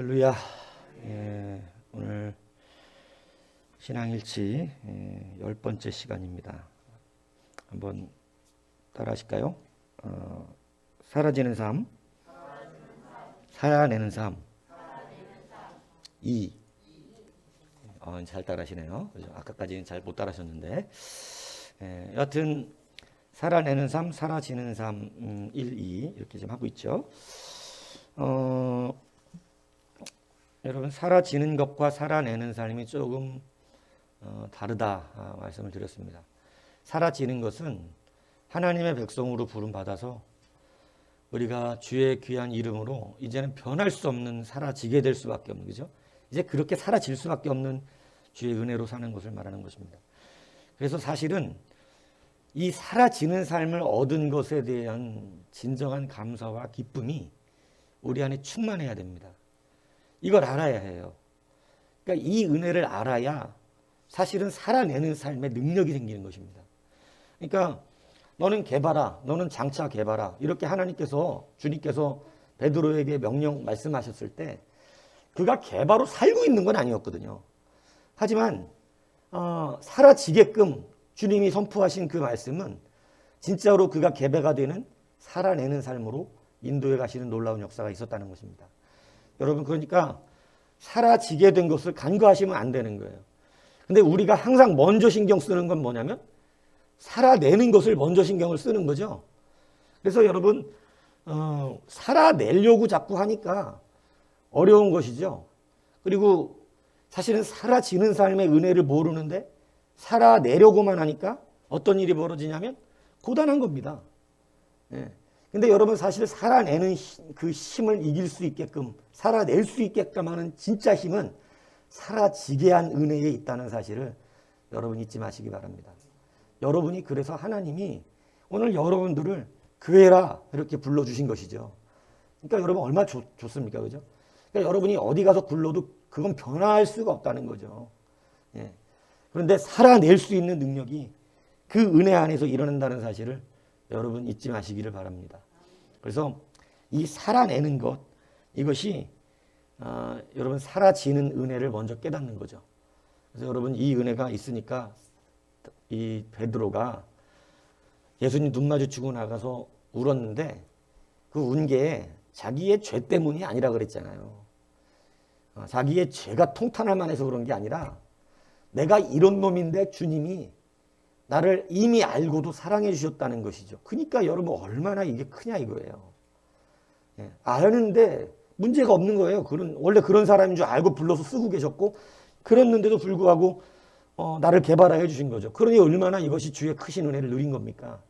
할렐루야. 오늘 신앙일치 10번째 시간입니다. 한번 따라 하실까요? 사라지는 삶, 살아내는 삶. 2. 잘 따라 하시네요. 아까까지는 잘 못 따라 하셨는데. 여하튼 살아내는 삶, 사라지는 삶 1, 2 이렇게 좀 하고 있죠. 여러분, 사라지는 것과 살아내는 삶이 조금 다르다 말씀을 드렸습니다. 사라지는 것은 하나님의 백성으로 부름받아서 우리가 주의 귀한 이름으로 이제는 변할 수 없는 사라지게 될 수밖에 없는, 그죠? 이제 그렇게 사라질 수밖에 없는 주의 은혜로 사는 것을 말하는 것입니다. 그래서 사실은 이 사라지는 삶을 얻은 것에 대한 진정한 감사와 기쁨이 우리 안에 충만해야 됩니다. 이걸 알아야 해요. 그러니까 이 은혜를 알아야 사실은 살아내는 삶의 능력이 생기는 것입니다. 그러니까 너는 개바라, 너는 장차 개바라, 이렇게 주님께서 베드로에게 명령 말씀하셨을 때 그가 개바로 살고 있는 건 아니었거든요. 하지만 사라지게끔 주님이 선포하신 그 말씀은 진짜로 그가 개바가 되는 살아내는 삶으로 인도해 가시는 놀라운 역사가 있었다는 것입니다. 여러분, 그러니까 사라지게 된 것을 간과하시면 안 되는 거예요. 근데 우리가 항상 먼저 신경 쓰는 건 뭐냐면 살아내는 것을 먼저 신경을 쓰는 거죠. 그래서 여러분, 살아내려고 자꾸 하니까 어려운 것이죠. 그리고 사실은 사라지는 삶의 은혜를 모르는데 살아내려고만 하니까 어떤 일이 벌어지냐면 고단한 겁니다. 근데 여러분, 사실 살아내는 그 힘을 이길 수 있게끔, 살아낼 수 있게끔 하는 진짜 힘은 사라지게 한 은혜에 있다는 사실을 여러분 잊지 마시기 바랍니다. 여러분이 그래서 하나님이 오늘 여러분들을 교회라 이렇게 불러주신 것이죠. 그러니까 여러분 얼마나 좋습니까? 그죠? 그러니까 여러분이 어디 가서 굴러도 그건 변화할 수가 없다는 거죠. 그런데 살아낼 수 있는 능력이 그 은혜 안에서 일어난다는 사실을 여러분 잊지 마시기를 바랍니다. 그래서 이 살아내는 것, 이것이 여러분 사라지는 은혜를 먼저 깨닫는 거죠. 그래서 여러분, 이 은혜가 있으니까 이 베드로가 예수님 눈 마주치고 나가서 울었는데 그 운 게 자기의 죄 때문이 아니라 그랬잖아요. 자기의 죄가 통탄할 만해서 그런 게 아니라 내가 이런 놈인데 주님이 나를 이미 알고도 사랑해 주셨다는 것이죠. 그러니까 여러분 얼마나 이게 크냐 이거예요. 아는데 문제가 없는 거예요. 원래 그런 사람인 줄 알고 불러서 쓰고 계셨고, 그랬는데도 불구하고 나를 개발해 주신 거죠. 그러니 얼마나 이것이 주의 크신 은혜를 누린 겁니까?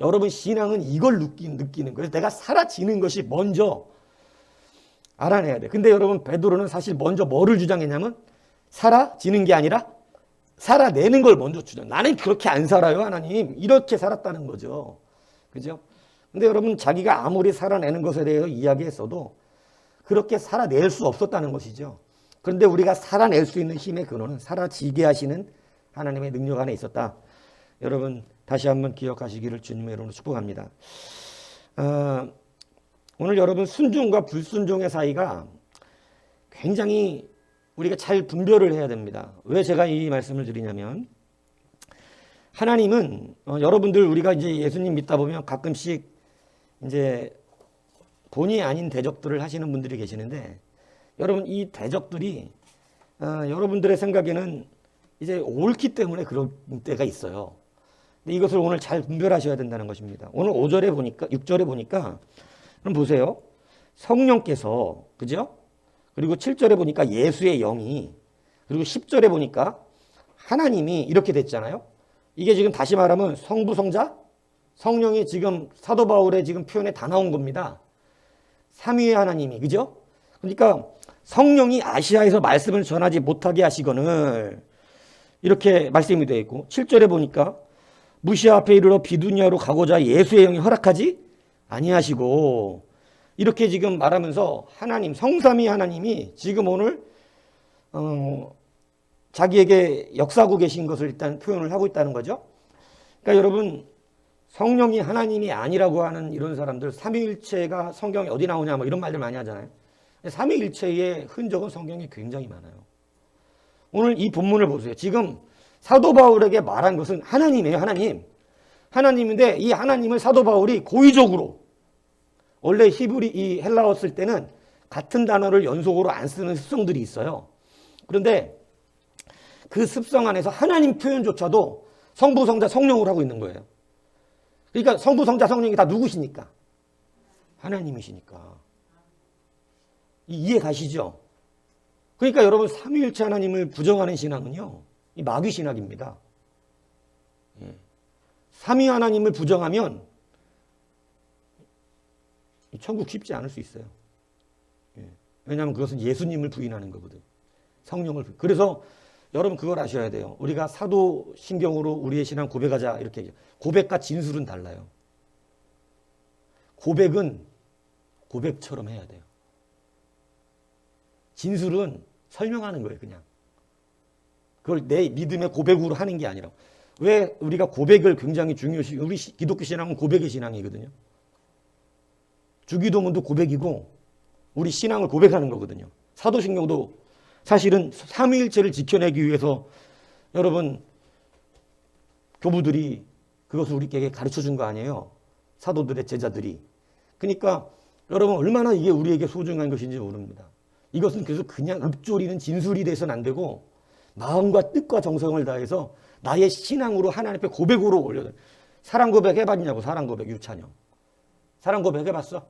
여러분, 신앙은 이걸 느끼는 거예요. 내가 사라지는 것이 먼저 알아내야 돼. 근데 여러분, 베드로는 사실 먼저 뭐를 주장했냐면 사라지는 게 아니라 살아내는 걸 먼저 주장. 나는 그렇게 안 살아요, 하나님. 이렇게 살았다는 거죠. 그죠? 근데 여러분, 자기가 아무리 살아내는 것에 대해서 이야기했어도 그렇게 살아낼 수 없었다는 것이죠. 그런데 우리가 살아낼 수 있는 힘의 근원은 사라지게 하시는 하나님의 능력 안에 있었다. 여러분, 다시 한번 기억하시기를 주님의 이름으로 축복합니다. 오늘 여러분, 순종과 불순종의 사이가 굉장히 우리가 잘 분별을 해야 됩니다. 왜 제가 이 말씀을 드리냐면, 하나님은 여러분들, 우리가 이제 예수님 믿다 보면 가끔씩 이제 본의 아닌 대적들을 하시는 분들이 계시는데, 여러분, 이 대적들이 여러분들의 생각에는 이제 옳기 때문에 그런 때가 있어요. 근데 이것을 오늘 잘 분별하셔야 된다는 것입니다. 오늘 5절에 보니까, 6절에 보니까, 그럼 보세요. 성령께서, 그죠? 그리고 7절에 보니까 예수의 영이, 그리고 10절에 보니까 하나님이 이렇게 됐잖아요. 이게 지금 다시 말하면 성부, 성자, 성령이 지금 사도 바울의 지금 표현에 다 나온 겁니다. 삼위의 하나님이, 그죠? 그러니까 성령이 아시아에서 말씀을 전하지 못하게 하시거늘, 이렇게 말씀이 되어 있고, 7절에 보니까 무시아 앞에 이르러 비두니아로 가고자 예수의 영이 허락하지 아니하시고, 이렇게 지금 말하면서 하나님, 성삼위 하나님이 지금 오늘 자기에게 역사하고 계신 것을 일단 표현을 하고 있다는 거죠. 그러니까 여러분, 성령이 하나님이 아니라고 하는 이런 사람들, 삼위일체가 성경에 어디 나오냐 뭐 이런 말들 많이 하잖아요. 삼위일체의 흔적은 성경에 굉장히 많아요. 오늘 이 본문을 보세요. 지금 사도 바울에게 말한 것은 하나님이에요. 하나님. 하나님인데 이 하나님을 사도 바울이 고의적으로, 원래 히브리 이 헬라어 쓸 때는 같은 단어를 연속으로 안 쓰는 습성들이 있어요. 그런데 그 습성 안에서 하나님 표현조차도 성부, 성자, 성령으로 하고 있는 거예요. 그러니까 성부, 성자, 성령이 다 누구시니까? 하나님이시니까. 이해 가시죠? 그러니까 여러분 삼위일체 하나님을 부정하는 신앙은요, 이 마귀 신학입니다. 삼위 하나님을 부정하면 천국 쉽지 않을 수 있어요. 왜냐하면 그것은 예수님을 부인하는 거거든. 성령을. 그래서 여러분 그걸 아셔야 돼요. 우리가 사도신경으로 우리의 신앙 고백하자 이렇게 얘기해요. 고백과 진술은 달라요. 고백은 고백처럼 해야 돼요. 진술은 설명하는 거예요, 그냥. 그걸 내 믿음의 고백으로 하는 게 아니라. 왜 우리가 고백을 굉장히 중요시, 우리 기독교 신앙은 고백의 신앙이거든요. 주기도문도 고백이고 우리 신앙을 고백하는 거거든요. 사도신경도 사실은 삼위일체를 지켜내기 위해서 여러분 교부들이 그것을 우리에게 가르쳐 준 거 아니에요. 사도들의 제자들이. 그러니까 여러분 얼마나 이게 우리에게 소중한 것인지 모릅니다. 이것은 그래서 그냥 읊조리는 진술이 돼서는 안 되고 마음과 뜻과 정성을 다해서 나의 신앙으로 하나님 앞에 고백으로 올려요. 사랑 고백 해봤냐고. 사랑 고백. 유찬영. 사랑 고백 해봤어?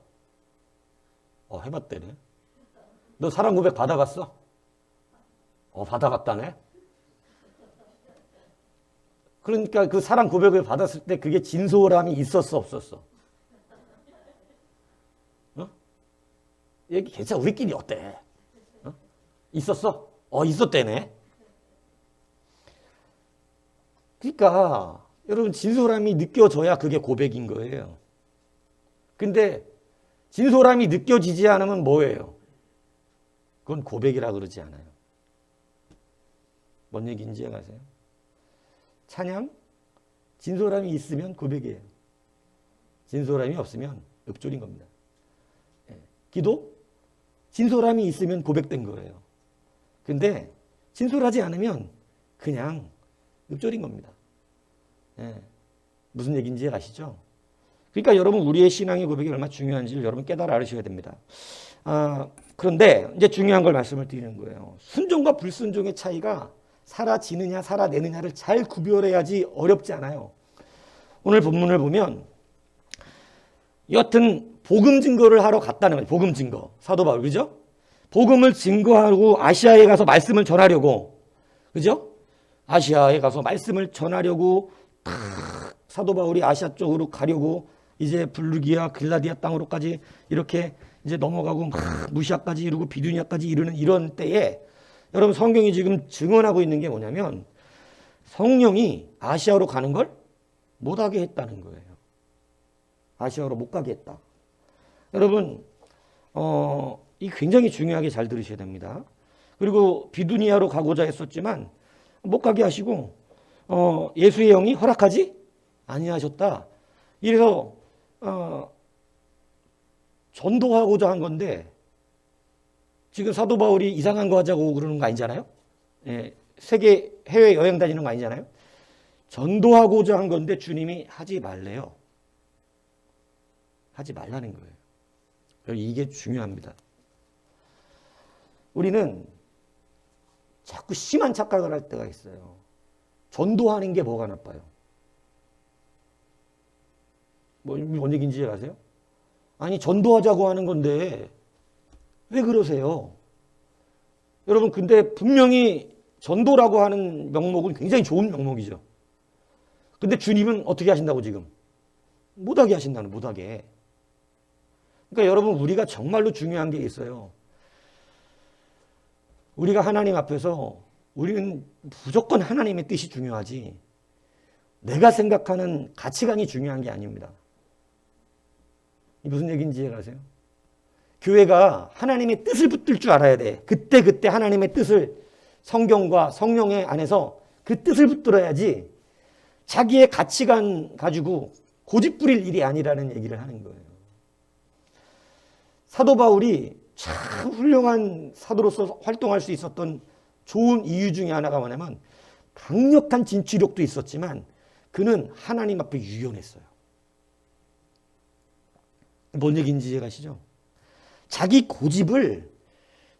해봤대네. 너 사랑 고백 받아봤어? 받아봤다네. 그러니까 그 사랑 고백을 받았을 때 그게 진솔함이 있었어, 없었어? 얘기 괜찮아. 우리끼리 어때? 있었어? 있었대네. 그러니까 여러분 진솔함이 느껴져야 그게 고백인 거예요. 근데 진솔함이 느껴지지 않으면 뭐예요? 그건 고백이라 그러지 않아요. 뭔 얘기인지 아세요? 찬양, 진솔함이 있으면 고백이에요. 진솔함이 없으면 읊조린 겁니다. 기도, 진솔함이 있으면 고백된 거예요. 근데 진솔하지 않으면 그냥 읊조린 겁니다. 무슨 얘기인지 아시죠? 그러니까 여러분 우리의 신앙의 고백이 얼마나 중요한지를 여러분 깨달아 알으셔야 됩니다. 그런데 이제 중요한 걸 말씀을 드리는 거예요. 순종과 불순종의 차이가 살아지느냐 살아내느냐를 잘 구별해야지 어렵지 않아요. 오늘 본문을 보면 여튼 복음 증거를 하러 갔다는 거예요. 복음 증거. 사도 바울, 그죠? 복음을 증거하고 아시아에 가서 말씀을 전하려고, 그죠? 아시아에 가서 말씀을 전하려고 사도 바울이 아시아 쪽으로 가려고 이제 블루기아, 글라디아 땅으로까지 이렇게 이제 넘어가고 무시아까지 이루고 비두니아까지 이르는 이런 때에 여러분 성경이 지금 증언하고 있는 게 뭐냐면 성령이 아시아로 가는 걸 못하게 했다는 거예요. 아시아로 못 가게 했다. 여러분 이 굉장히 중요하게 잘 들으셔야 됩니다. 그리고 비두니아로 가고자 했었지만 못 가게 하시고 예수의 영이 허락하지 아니하셨다. 이래서 전도하고자 한 건데 지금 사도 바울이 이상한 거 하자고 그러는 거 아니잖아요. 세계 해외 여행 다니는 거 아니잖아요. 전도하고자 한 건데 주님이 하지 말래요. 하지 말라는 거예요. 이게 중요합니다. 우리는 자꾸 심한 착각을 할 때가 있어요. 전도하는 게 뭐가 나빠요? 뭔 얘기인지 아세요? 아니 전도하자고 하는 건데 왜 그러세요? 여러분 근데 분명히 전도라고 하는 명목은 굉장히 좋은 명목이죠. 근데 주님은 어떻게 하신다고 지금? 못하게 하신다는, 못하게. 그러니까 여러분 우리가 정말로 중요한 게 있어요. 우리가 하나님 앞에서 우리는 무조건 하나님의 뜻이 중요하지 내가 생각하는 가치관이 중요한 게 아닙니다. 무슨 얘기인지 이해가세요? 교회가 하나님의 뜻을 붙들 줄 알아야 돼. 그때 하나님의 뜻을 성경과 성령의 안에서 그 뜻을 붙들어야지 자기의 가치관 가지고 고집 부릴 일이 아니라는 얘기를 하는 거예요. 사도 바울이 참 훌륭한 사도로서 활동할 수 있었던 좋은 이유 중에 하나가 뭐냐면 강력한 진취력도 있었지만 그는 하나님 앞에 유연했어요. 뭔 얘기인지 이해가시죠? 자기 고집을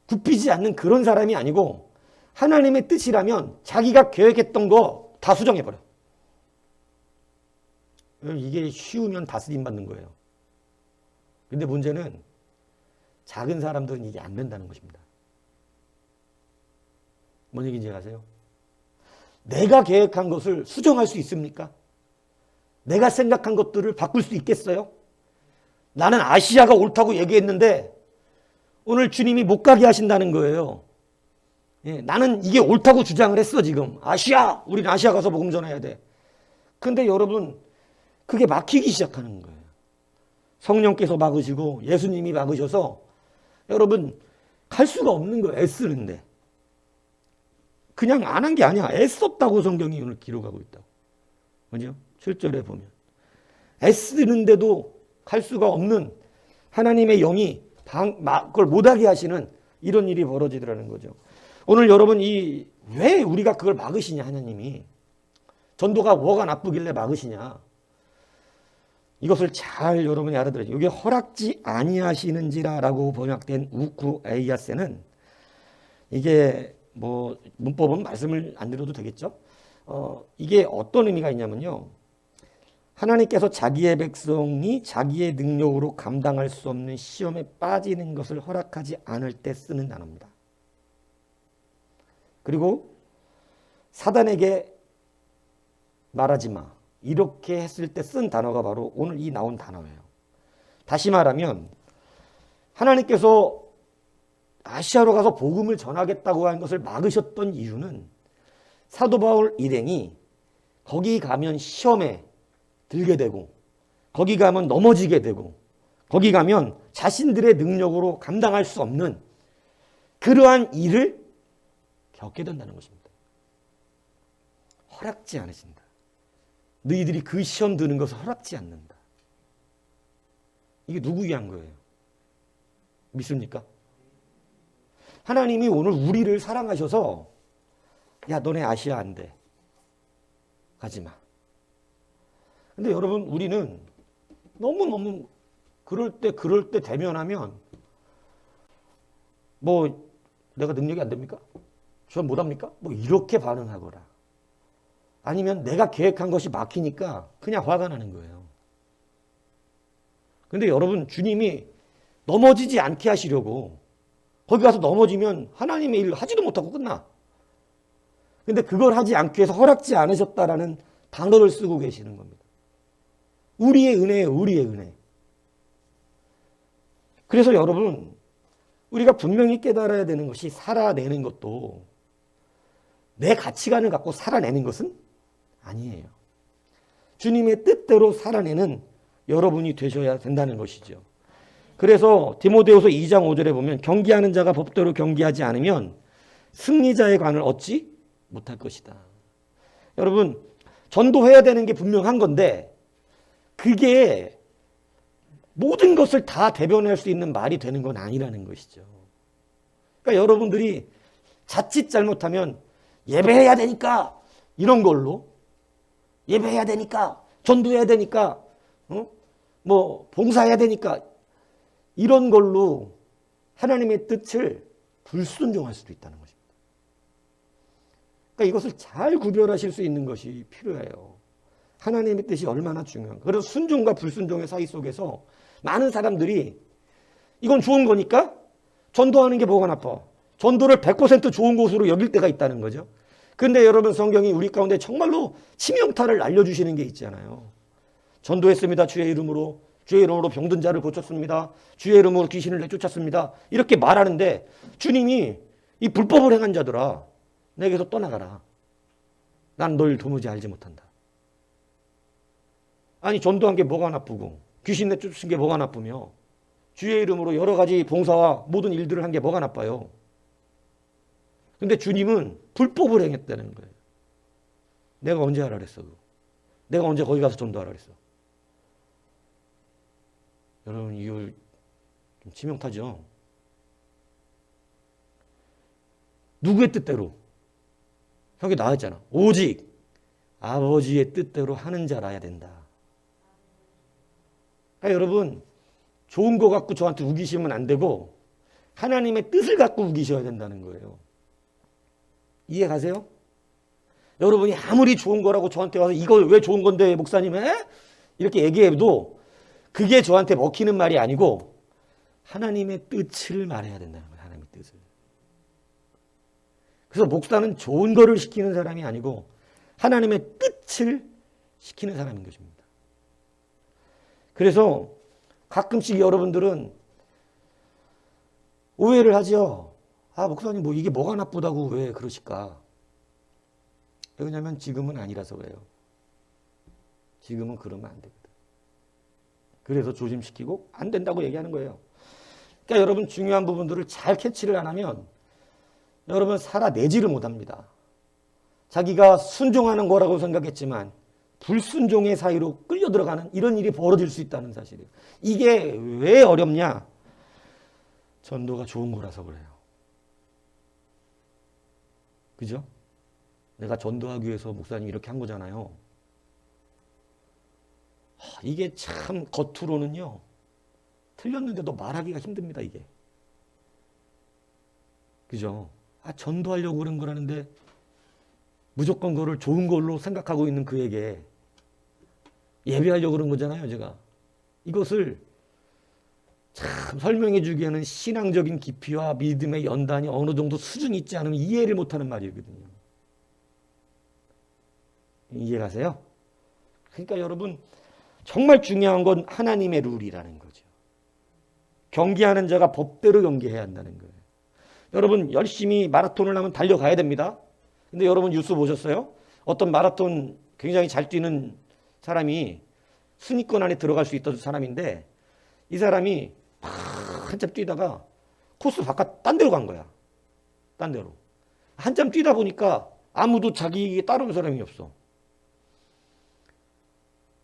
굽히지 않는 그런 사람이 아니고 하나님의 뜻이라면 자기가 계획했던 거 다 수정해버려. 이게 쉬우면 다스림 받는 거예요. 근데 문제는 작은 사람들은 이게 안 된다는 것입니다. 뭔 얘기인지 아세요? 내가 계획한 것을 수정할 수 있습니까? 내가 생각한 것들을 바꿀 수 있겠어요? 나는 아시아가 옳다고 얘기했는데 오늘 주님이 못 가게 하신다는 거예요. 예, 나는 이게 옳다고 주장을 했어 지금. 아시아! 우리는 아시아 가서 복음 전해야 돼. 근데 여러분 그게 막히기 시작하는 거예요. 성령께서 막으시고 예수님이 막으셔서 여러분 갈 수가 없는 거예요. 애쓰는데. 그냥 안 한 게 아니야. 애썼다고 성경이 오늘 기록하고 있다고. 뭐죠? 7절에 보면. 애쓰는데도 갈 수가 없는 하나님의 영이 그걸 못하게 하시는 이런 일이 벌어지더라는 거죠. 오늘 여러분 왜 우리가 그걸 막으시냐 하나님이. 전도가 뭐가 나쁘길래 막으시냐. 이것을 잘 여러분이 알아들어야 돼요. 이게 허락지 아니하시는지라라고 번역된 우쿠 에이아세는 이게 뭐 문법은 말씀을 안 드려도 되겠죠. 이게 어떤 의미가 있냐면요. 하나님께서 자기의 백성이 자기의 능력으로 감당할 수 없는 시험에 빠지는 것을 허락하지 않을 때 쓰는 단어입니다. 그리고 사단에게 말하지 마. 이렇게 했을 때 쓴 단어가 바로 오늘 이 나온 단어예요. 다시 말하면 하나님께서 아시아로 가서 복음을 전하겠다고 한 것을 막으셨던 이유는 사도 바울 일행이 거기 가면 시험에 들게 되고 거기 가면 넘어지게 되고 거기 가면 자신들의 능력으로 감당할 수 없는 그러한 일을 겪게 된다는 것입니다. 허락지 않으신다. 너희들이 그 시험 드는 것을 허락지 않는다. 이게 누구 위한 거예요? 믿습니까? 하나님이 오늘 우리를 사랑하셔서 야 너네 아시아 안 돼. 가지 마. 근데 여러분 우리는 너무너무 그럴 때 대면하면 뭐 내가 능력이 안 됩니까? 저 못합니까? 뭐 이렇게 반응하거나 아니면 내가 계획한 것이 막히니까 그냥 화가 나는 거예요. 근데 여러분 주님이 넘어지지 않게 하시려고 거기 가서 넘어지면 하나님의 일을 하지도 못하고 끝나. 근데 그걸 하지 않기 위해서 허락지 않으셨다라는 단어를 쓰고 계시는 겁니다. 우리의 은혜예요. 우리의 은혜. 그래서 여러분 우리가 분명히 깨달아야 되는 것이 살아내는 것도 내 가치관을 갖고 살아내는 것은 아니에요. 주님의 뜻대로 살아내는 여러분이 되셔야 된다는 것이죠. 그래서 디모데후서 2장 5절에 보면 경기하는 자가 법대로 경기하지 않으면 승리자의 관을 얻지 못할 것이다. 여러분 전도해야 되는 게 분명한 건데 그게 모든 것을 다 대변할 수 있는 말이 되는 건 아니라는 것이죠. 그러니까 여러분들이 자칫 잘못하면 예배해야 되니까 이런 걸로 예배해야 되니까 전도해야 되니까 뭐 봉사해야 되니까 이런 걸로 하나님의 뜻을 불순종할 수도 있다는 것입니다. 그러니까 이것을 잘 구별하실 수 있는 것이 필요해요. 하나님의 뜻이 얼마나 중요한가. 그래서 순종과 불순종의 사이 속에서 많은 사람들이 이건 좋은 거니까 전도하는 게 뭐가 나빠. 전도를 100% 좋은 것으로 여길 때가 있다는 거죠. 그런데 여러분 성경이 우리 가운데 정말로 치명타를 알려주시는 게 있잖아요. 전도했습니다. 주의 이름으로 병든 자를 고쳤습니다. 주의 이름으로 귀신을 내쫓았습니다. 이렇게 말하는데 주님이 이 불법을 행한 자들아 내게서 떠나가라. 난 널 도무지 알지 못한다. 아니 전도한 게 뭐가 나쁘고 귀신 내쫓은 게 뭐가 나쁘며 주의 이름으로 여러 가지 봉사와 모든 일들을 한 게 뭐가 나빠요. 근데 주님은 불법을 행했다는 거예요. 내가 언제 하라 그랬어? 내가 언제 거기 가서 전도하라 그랬어? 여러분 이거 좀 치명타죠. 누구의 뜻대로? 여기 나와있잖아. 오직 아버지의 뜻대로 하는 자라야 된다. 그러니까 여러분, 좋은 거 갖고 저한테 우기시면 안 되고 하나님의 뜻을 갖고 우기셔야 된다는 거예요. 이해 가세요? 여러분이 아무리 좋은 거라고 저한테 와서 이거 왜 좋은 건데 목사님 해? 이렇게 얘기해도 그게 저한테 먹히는 말이 아니고 하나님의 뜻을 말해야 된다는 거예요. 하나님의 뜻을. 그래서 목사는 좋은 거를 시키는 사람이 아니고 하나님의 뜻을 시키는 사람인 것입니다. 그래서 가끔씩 여러분들은 오해를 하죠. 아, 목사님 뭐 이게 뭐가 나쁘다고 왜 그러실까? 왜냐하면 지금은 아니라서 그래요. 지금은 그러면 안 되거든. 그래서 조심시키고 안 된다고 얘기하는 거예요. 그러니까 여러분 중요한 부분들을 잘 캐치를 안 하면 여러분 살아내지를 못합니다. 자기가 순종하는 거라고 생각했지만 불순종의 사이로 끌려 들어가는 이런 일이 벌어질 수 있다는 사실이에요. 이게 왜 어렵냐? 전도가 좋은 거라서 그래요. 그죠? 내가 전도하기 위해서 목사님 이렇게 한 거잖아요. 이게 참 겉으로는요. 틀렸는데도 말하기가 힘듭니다. 이게. 그죠? 전도하려고 그런 거라는데 무조건 그거를 좋은 걸로 생각하고 있는 그에게 예배하려고 그런 거잖아요. 제가. 이것을 참 설명해 주기에는 신앙적인 깊이와 믿음의 연단이 어느 정도 수준이 있지 않으면 이해를 못하는 말이거든요. 이해가세요? 그러니까 여러분 정말 중요한 건 하나님의 룰이라는 거죠. 경기하는 자가 법대로 경기해야 한다는 거예요. 여러분 열심히 마라톤을 하면 달려가야 됩니다. 근데 여러분 뉴스 보셨어요? 어떤 마라톤 굉장히 잘 뛰는 사람이 순위권 안에 들어갈 수 있던 사람인데 이 사람이 한참 뛰다가 코스 바깥 딴 데로 간 거야. 딴 데로. 한참 뛰다 보니까 아무도 자기에게 따르는 사람이 없어.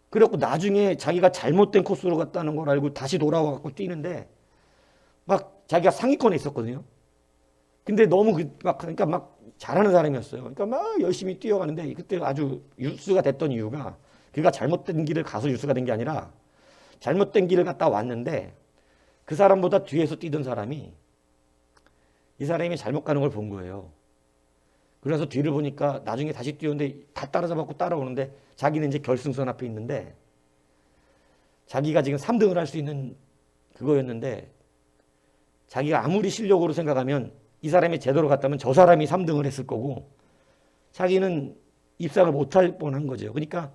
그래갖고 나중에 자기가 잘못된 코스로 갔다는 걸 알고 다시 돌아와갖고 뛰는데 막 자기가 상위권에 있었거든요. 근데 너무 그러니까 막 잘하는 사람이었어요. 그러니까 막 열심히 뛰어가는데 그때 아주 뉴스가 됐던 이유가 그가 잘못된 길을 가서 뉴스가 된 게 아니라 잘못된 길을 갔다 왔는데 그 사람보다 뒤에서 뛰던 사람이 이 사람이 잘못 가는 걸 본 거예요. 그래서 뒤를 보니까 나중에 다시 뛰었는데 다 따라잡았고 따라오는데 자기는 이제 결승선 앞에 있는데 자기가 지금 3등을 할 수 있는 그거였는데 자기가 아무리 실력으로 생각하면 이 사람이 제대로 갔다면 저 사람이 3등을 했을 거고 자기는 입상을 못할 뻔한 거죠. 그러니까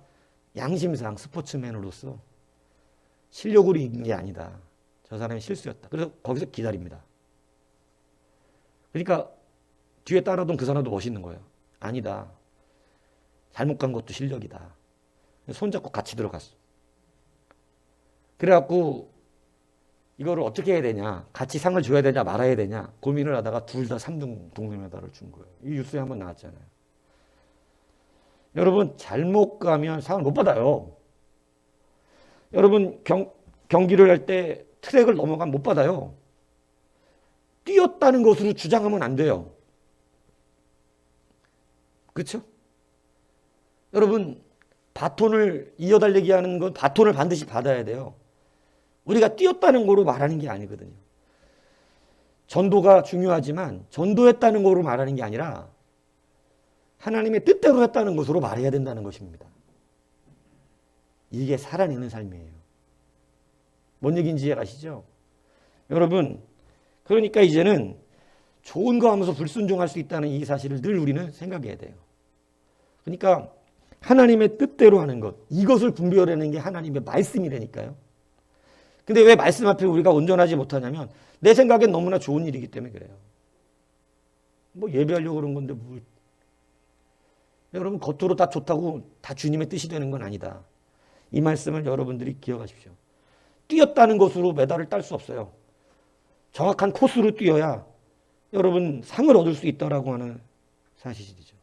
양심상 스포츠맨으로서 실력으로 이긴 게 아니다. 저 사람이 실수였다. 그래서 거기서 기다립니다. 그러니까 뒤에 따라오던 그 사람도 멋있는 거예요. 아니다. 잘못 간 것도 실력이다. 손잡고 같이 들어갔어. 그래갖고 이거를 어떻게 해야 되냐. 같이 상을 줘야 되냐 말아야 되냐 고민을 하다가 둘 다 3등 동메달을 준 거예요. 이 뉴스에 한번 나왔잖아요. 여러분 잘못 가면 상을 못 받아요. 여러분 경기를 할 때 트랙을 넘어가면 못 받아요. 뛰었다는 것으로 주장하면 안 돼요. 그렇죠? 여러분 바톤을 이어달리기 하는 건 바톤을 반드시 받아야 돼요. 우리가 뛰었다는 거로 말하는 게 아니거든요. 전도가 중요하지만 전도했다는 거로 말하는 게 아니라 하나님의 뜻대로 했다는 것으로 말해야 된다는 것입니다. 이게 살아내는 삶이에요. 뭔 얘기인지 이해가시죠? 여러분 그러니까 이제는 좋은 거 하면서 불순종할 수 있다는 이 사실을 늘 우리는 생각해야 돼요. 그러니까 하나님의 뜻대로 하는 것 이것을 분별하는 게 하나님의 말씀이라니까요. 근데 왜 말씀 앞에 우리가 온전하지 못하냐면 내 생각엔 너무나 좋은 일이기 때문에 그래요. 뭐 예배하려고 그런 건데 뭘. 여러분 겉으로 다 좋다고 다 주님의 뜻이 되는 건 아니다. 이 말씀을 여러분들이 기억하십시오. 뛰었다는 것으로 메달을 딸 수 없어요. 정확한 코스로 뛰어야 여러분 상을 얻을 수 있다라고 하는 사실이죠.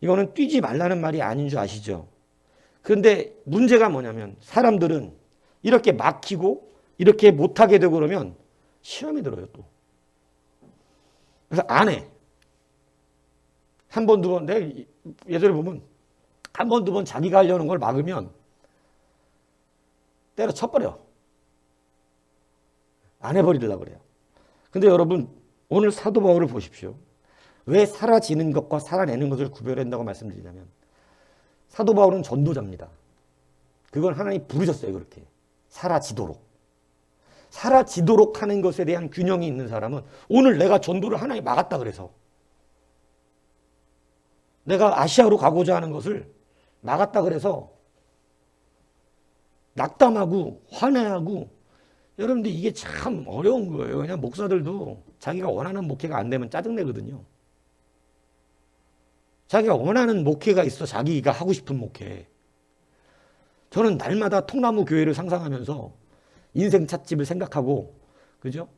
이거는 뛰지 말라는 말이 아닌 줄 아시죠? 그런데 문제가 뭐냐면 사람들은 이렇게 막히고 이렇게 못하게 되고 그러면 시험이 들어요 또. 그래서 안 해. 한 번, 두 번, 내가 예전에 보면 한 번, 두 번 자기가 하려는 걸 막으면 때려 쳐버려. 안 해버리려고 그래요. 근데 여러분, 오늘 사도 바울을 보십시오. 왜 사라지는 것과 살아내는 것을 구별한다고 말씀드리냐면, 사도 바울은 전도자입니다. 그걸 하나님이 부르셨어요, 그렇게. 사라지도록. 사라지도록 하는 것에 대한 균형이 있는 사람은, 오늘 내가 전도를 하나님이 막았다 그래서, 내가 아시아로 가고자 하는 것을 막았다 그래서 낙담하고 화내하고, 여러분들 이게 참 어려운 거예요. 그냥 목사들도 자기가 원하는 목회가 안 되면 짜증내거든요. 자기가 원하는 목회가 있어, 자기가 하고 싶은 목회. 저는 날마다 통나무 교회를 상상하면서 인생 찻집을 생각하고, 그죠?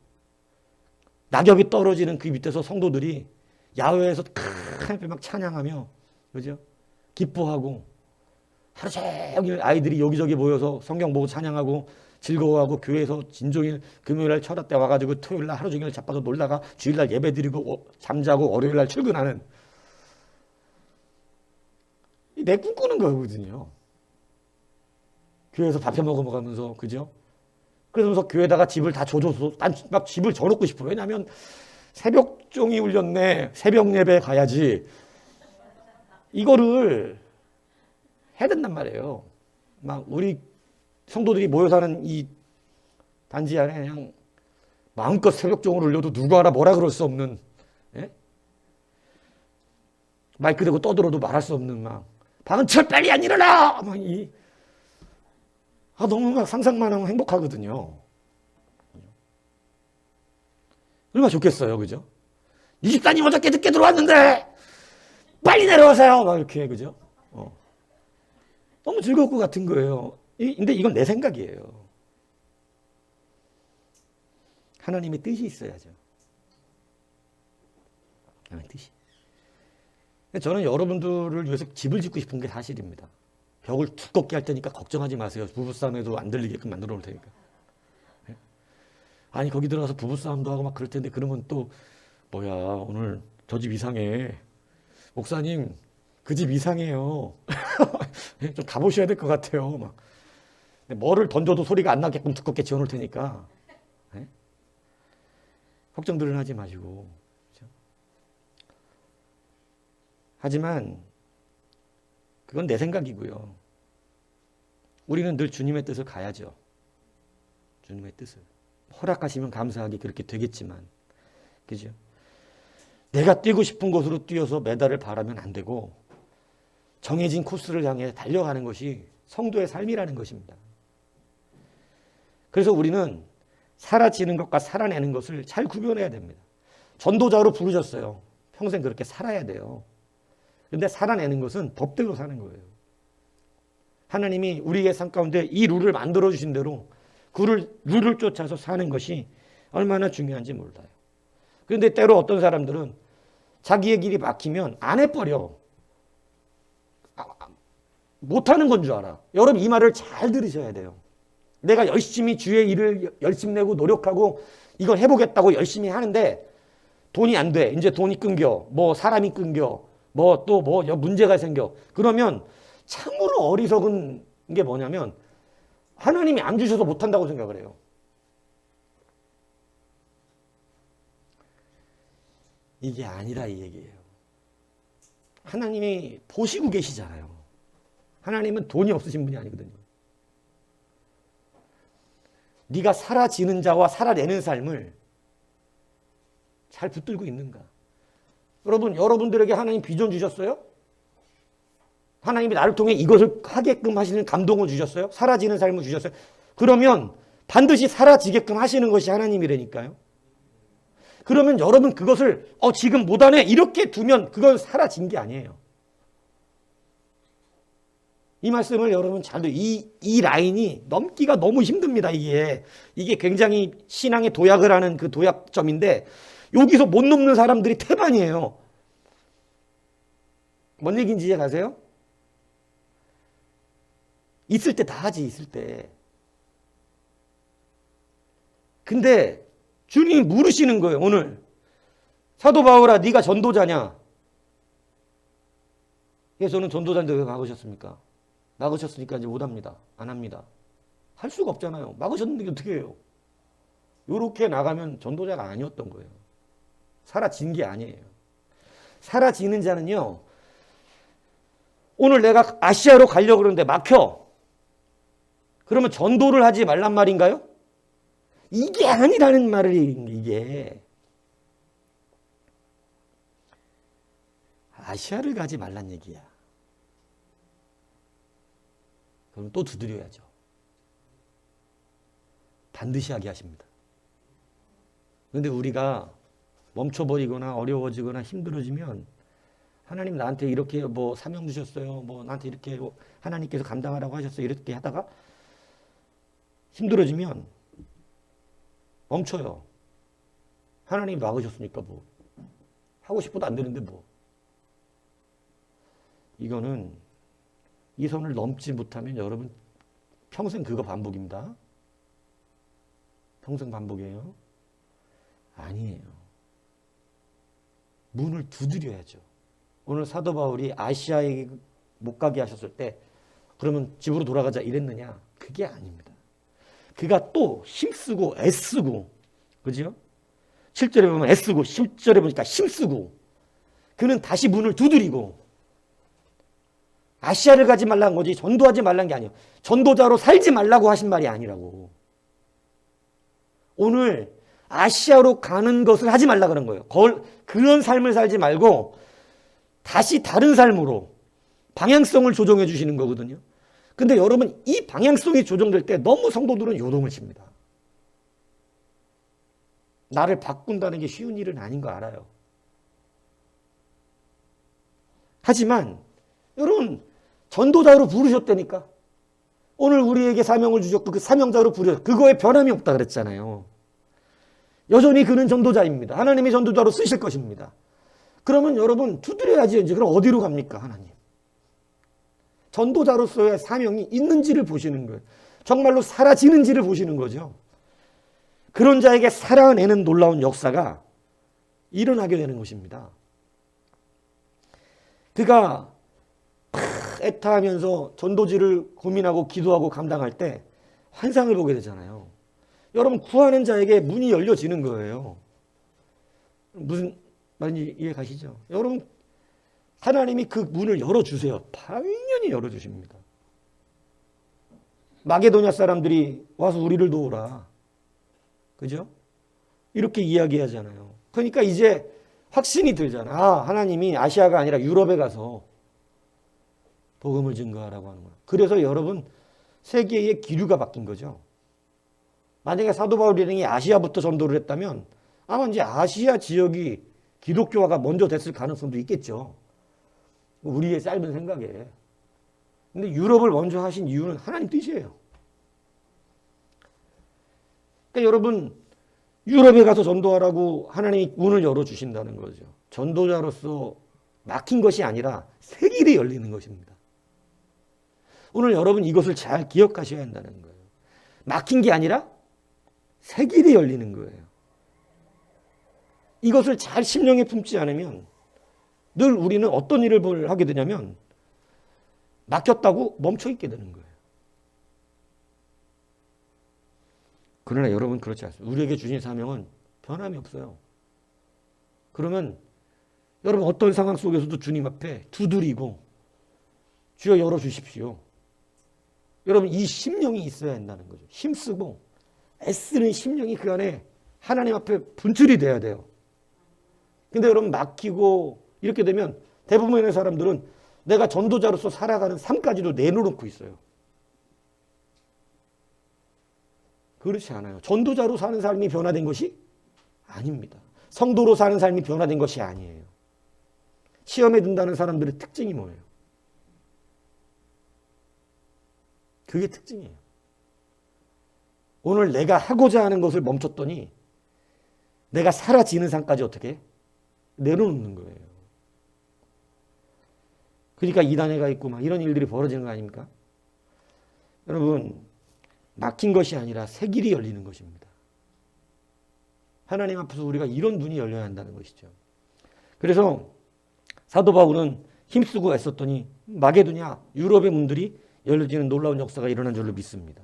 낙엽이 떨어지는 그 밑에서 성도들이 야외에서 하나님 막 찬양하며, 그죠? 기뻐하고, 하루 종일 아이들이 여기저기 모여서 성경 보고 찬양하고 즐거워하고, 교회에서 진종일 금요일날 철학 때 와가지고 토요일날 하루 종일 자빠져 놀다가 주일날 예배 드리고 잠자고 월요일날 출근하는, 내 꿈꾸는 거거든요. 교회에서 밥해 먹어가면서, 그죠? 그러면서 교회에다가 집을 다 줘줘서 난 막 집을 줘놓고 싶어. 왜냐하면 새벽종이 울렸네, 새벽 예배 가야지, 이거를 해야 된단 말이에요. 막 우리 성도들이 모여 사는 이 단지 안에 그냥 마음껏 새벽종을 울려도 누구 하나 뭐라 그럴 수 없는, 예? 마이크 대고 떠들어도 말할 수 없는, 막 방은철 빨리 안 일어나! 막 너무 막 상상만 하면 행복하거든요. 얼마나 좋겠어요, 그죠? 이 집사님 어저께 늦게 들어왔는데 빨리 내려오세요! 막 이렇게, 그죠? 너무 즐거울 것 같은 거예요. 근데 이건 내 생각이에요. 하나님의 뜻이 있어야죠. 하나님의 뜻이. 저는 여러분들을 위해서 집을 짓고 싶은 게 사실입니다. 벽을 두껍게 할 테니까 걱정하지 마세요. 부부싸움에도 안 들리게끔 만들어 놓을 테니까. 아니, 거기 들어가서 부부싸움도 하고 막 그럴 텐데, 그러면 또 뭐야, 오늘 저 집 이상해. 목사님, 그 집 이상해요. 좀 가보셔야 될 것 같아요. 막. 뭐를 던져도 소리가 안 나게끔 두껍게 지어놓을 테니까. 네? 걱정들은 하지 마시고. 그렇죠? 하지만 그건 내 생각이고요. 우리는 늘 주님의 뜻을 가야죠. 주님의 뜻을. 허락하시면 감사하게 그렇게 되겠지만, 그죠? 내가 뛰고 싶은 곳으로 뛰어서 메달을 바라면 안 되고, 정해진 코스를 향해 달려가는 것이 성도의 삶이라는 것입니다. 그래서 우리는 사라지는 것과 살아내는 것을 잘 구별해야 됩니다. 전도자로 부르셨어요. 평생 그렇게 살아야 돼요. 그런데 살아내는 것은 법대로 사는 거예요. 하나님이 우리의 삶 가운데 이 룰을 만들어 주신 대로 그 룰을 쫓아서 사는 것이 얼마나 중요한지 몰라요. 그런데 때로 어떤 사람들은 자기의 길이 막히면 안 해버려. 못하는 건 줄 알아. 여러분, 이 말을 잘 들으셔야 돼요. 내가 열심히 주의 일을 열심히 내고 노력하고 이걸 해보겠다고 열심히 하는데 돈이 안 돼. 이제 돈이 끊겨. 뭐 사람이 끊겨. 뭐 또 뭐 문제가 생겨. 그러면 참으로 어리석은 게 뭐냐면 하나님이 안 주셔서 못한다고 생각을 해요. 이게 아니라 이 얘기예요. 하나님이 보시고 계시잖아요. 하나님은 돈이 없으신 분이 아니거든요. 네가 사라지는 자와 살아내는 삶을 잘 붙들고 있는가? 여러분, 여러분들에게 하나님 비전 주셨어요? 하나님이 나를 통해 이것을 하게끔 하시는 감동을 주셨어요? 사라지는 삶을 주셨어요? 그러면 반드시 사라지게끔 하시는 것이 하나님이라니까요. 그러면 여러분 그것을 지금 못하네 이렇게 두면 그건 사라진 게 아니에요. 이 말씀을 여러분 이 라인이 넘기가 너무 힘듭니다. 이게 굉장히 신앙의 도약을 하는 그 도약점인데 여기서 못 넘는 사람들이 태반이에요. 뭔 얘기인지 이해 가세요? 있을 때 다 하지, 있을 때. 근데 주님이 물으시는 거예요, 오늘. 사도 바울아, 네가 전도자냐? 그래서 저는 전도자인데 왜 막으셨습니까? 막으셨으니까 이제 못합니다. 안 합니다. 할 수가 없잖아요. 막으셨는데 어떻게 해요? 요렇게 나가면 전도자가 아니었던 거예요. 사라진 게 아니에요. 사라지는 자는요, 오늘 내가 아시아로 가려고 그러는데 막혀. 그러면 전도를 하지 말란 말인가요? 이게 아니라는 말을, 이게. 아시아를 가지 말란 얘기야. 그럼 또 두드려야죠. 반드시 하게 하십니다. 그런데 우리가 멈춰버리거나 어려워지거나 힘들어지면 하나님 나한테 이렇게 뭐 사명 주셨어요. 뭐 나한테 이렇게 하나님께서 감당하라고 하셨어요. 이렇게 하다가 힘들어지면 멈춰요. 하나님이 막으셨으니까 뭐 하고 싶어도 안 되는데 뭐. 이거는 이 선을 넘지 못하면 여러분 평생 그거 반복입니다. 평생 반복이에요. 아니에요. 문을 두드려야죠. 오늘 사도 바울이 아시아에 못 가게 하셨을 때 그러면 집으로 돌아가자 이랬느냐? 그게 아닙니다. 그가 또 힘쓰고 애쓰고, 그죠? 7절에 보면 애쓰고 10절에 보니까 힘쓰고, 그는 다시 문을 두드리고, 아시아를 가지 말라는 거지 전도하지 말라는 게 아니에요. 전도자로 살지 말라고 하신 말이 아니라고. 오늘 아시아로 가는 것을 하지 말라 그런 거예요. 그런 삶을 살지 말고 다시 다른 삶으로 방향성을 조정해 주시는 거거든요. 근데 여러분 이 방향성이 조정될 때 너무 성도들은 요동을 칩니다. 나를 바꾼다는 게 쉬운 일은 아닌 거 알아요. 하지만 여러분 전도자로 부르셨다니까. 오늘 우리에게 사명을 주셨고 그 사명자로 부르셨고 그거에 변함이 없다 그랬잖아요. 여전히 그는 전도자입니다. 하나님이 전도자로 쓰실 것입니다. 그러면 여러분 두드려야지. 이제 그럼 어디로 갑니까? 하나님. 전도자로서의 사명이 있는지를 보시는 거예요. 정말로 사라지는지를 보시는 거죠. 그런 자에게 살아내는 놀라운 역사가 일어나게 되는 것입니다. 그가 애타하면서 전도지를 고민하고 기도하고 감당할 때 환상을 보게 되잖아요. 여러분 구하는 자에게 문이 열려지는 거예요. 무슨 말인지 이해 가시죠? 여러분 하나님이 그 문을 열어주세요. 당연히 열어주십니다. 마게도냐 사람들이 와서 우리를 도우라. 그죠? 이렇게 이야기하잖아요. 그러니까 이제 확신이 들잖아. 아, 하나님이 아시아가 아니라 유럽에 가서 복음을 증거하라고 하는 거예요. 그래서 여러분 세계의 기류가 바뀐 거죠. 만약에 사도 바울이 아시아부터 전도를 했다면 아마 이제 아시아 지역이 기독교화가 먼저 됐을 가능성도 있겠죠. 우리의 짧은 생각에. 근데 유럽을 먼저 하신 이유는 하나님 뜻이에요. 그러니까 여러분 유럽에 가서 전도하라고 하나님이 문을 열어주신다는 거죠. 전도자로서 막힌 것이 아니라 새 길이 열리는 것입니다. 오늘 여러분 이것을 잘 기억하셔야 한다는 거예요. 막힌 게 아니라 새 길이 열리는 거예요. 이것을 잘 심령에 품지 않으면 늘 우리는 어떤 일을 하게 되냐면 막혔다고 멈춰 있게 되는 거예요. 그러나 여러분 그렇지 않습니다. 우리에게 주신 사명은 변함이 없어요. 그러면 여러분 어떤 상황 속에서도 주님 앞에 두드리고 주여 열어주십시오. 여러분 이 심령이 있어야 한다는 거죠. 힘쓰고 애쓰는 심령이 그 안에 하나님 앞에 분출이 돼야 돼요. 근데 여러분 막히고 이렇게 되면 대부분의 사람들은 내가 전도자로서 살아가는 삶까지도 내놓고 있어요. 그렇지 않아요. 전도자로 사는 삶이 변화된 것이 아닙니다. 성도로 사는 삶이 변화된 것이 아니에요. 시험에 든다는 사람들의 특징이 뭐예요? 그게 특징이에요. 오늘 내가 하고자 하는 것을 멈췄더니 내가 사라지는 삶까지 어떻게 해? 내려놓는 거예요. 그러니까 이단회가 있고 막 이런 일들이 벌어지는 거 아닙니까? 여러분 막힌 것이 아니라 새 길이 열리는 것입니다. 하나님 앞에서 우리가 이런 눈이 열려야 한다는 것이죠. 그래서 사도 바울은 힘쓰고 애썼더니 마게도냐 유럽의 문들이 열려지는 놀라운 역사가 일어난 줄로 믿습니다.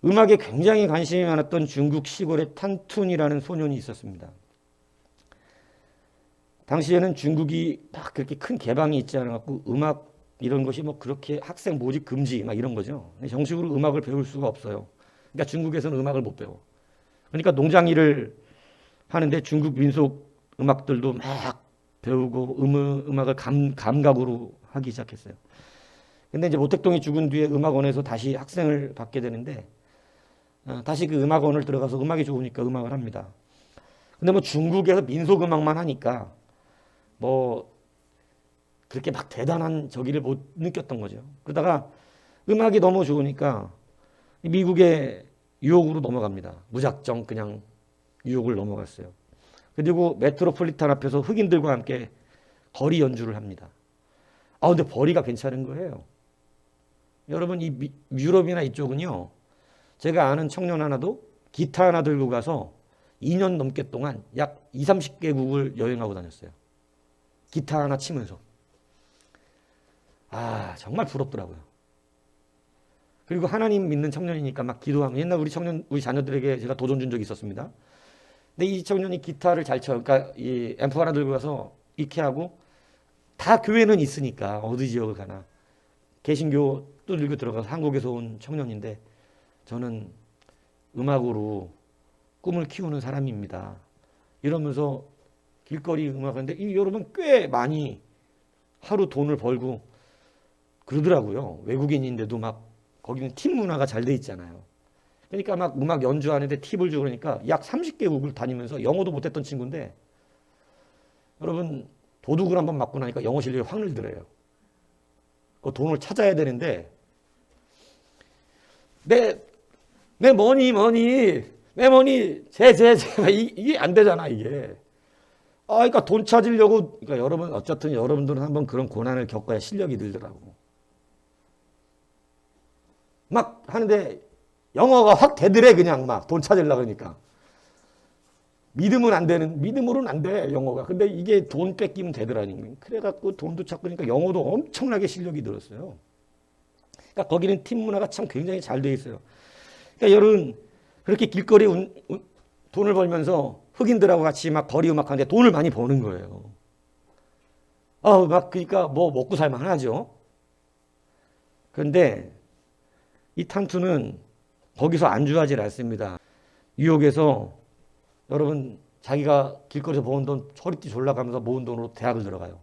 음악에 굉장히 관심이 많았던 중국 시골의 탄툰이라는 소년이 있었습니다. 당시에는 중국이 막 그렇게 큰 개방이 있지 않아갖고 음악 이런 것이 뭐 그렇게 학생 모집 금지 막 이런 거죠. 정식으로 음악을 배울 수가 없어요. 그러니까 중국에서는 음악을 못 배워. 그러니까 농장 일을 하는데 중국 민속 음악들도 막 배우고 음악을 감각으로 하기 시작했어요. 근데 이제 모택동이 죽은 뒤에 음악원에서 다시 학생을 받게 되는데 다시 그 음악원을 들어가서 음악이 좋으니까 음악을 합니다. 근데 뭐 중국에서 민속 음악만 하니까 뭐 그렇게 막 대단한 저기를 못 느꼈던 거죠. 그러다가 음악이 너무 좋으니까 미국의 뉴욕으로 넘어갑니다. 무작정 그냥 뉴욕을 넘어갔어요. 그리고 메트로폴리탄 앞에서 흑인들과 함께 거리 연주를 합니다. 근데 벌이가 괜찮은 거예요. 여러분 이 유럽이나 이쪽은요. 제가 아는 청년 하나도 기타 하나 들고 가서 2년 넘게 동안 약 20-30개국을 여행하고 다녔어요. 기타 하나 치면서. 정말 부럽더라고요. 그리고 하나님 믿는 청년이니까 막 기도하면 옛날 우리 자녀들에게 제가 도전 준 적이 있었습니다. 근데 이 청년이 기타를 잘 쳐. 그러니까 이 앰프 하나 들고 가서 이렇게 하고 다 교회는 있으니까 어디 지역을 가나. 개신교 뚫리고 들어가서 한국에서 온 청년인데 저는 음악으로 꿈을 키우는 사람입니다. 이러면서 길거리 음악하는데 여러분 꽤 많이 하루 돈을 벌고 그러더라고요. 외국인인데도 막 거기는 팁 문화가 잘 돼 있잖아요. 그러니까 막 음악 연주하는데 팁을 주고 그러니까 약 30개국을 다니면서 영어도 못했던 친구인데 여러분 도둑을 한번 맞고 나니까 영어 실력이 확 늘더래요. 그 돈을 찾아야 되는데 내 머니 이게 안 되잖아 이게. 그러니까 돈 찾으려고 그러니까 여러분 어쨌든 여러분들은 한번 그런 고난을 겪어야 실력이 늘더라고. 막 하는데 영어가 확 되더래 그냥 막 돈 찾으려고 그러니까. 믿음으로는 안 돼 영어가. 근데 이게 돈 뺏기면 되더라니. 그래갖고 돈도 찾고 그러니까 영어도 엄청나게 실력이 늘었어요. 그러니까 거기는 팀 문화가 참 굉장히 잘 돼 있어요. 그러니까 여러분 그렇게 길거리에 돈을 벌면서 흑인들하고 같이 막 거리 음악 하는데 돈을 많이 버는 거예요. 그러니까 뭐 먹고 살만 하죠. 그런데 이 탄투는 거기서 안주하지 않습니다. 뉴욕에서 여러분 자기가 길거리에서 모은 돈 허리띠 졸라가면서 모은 돈으로 대학을 들어가요.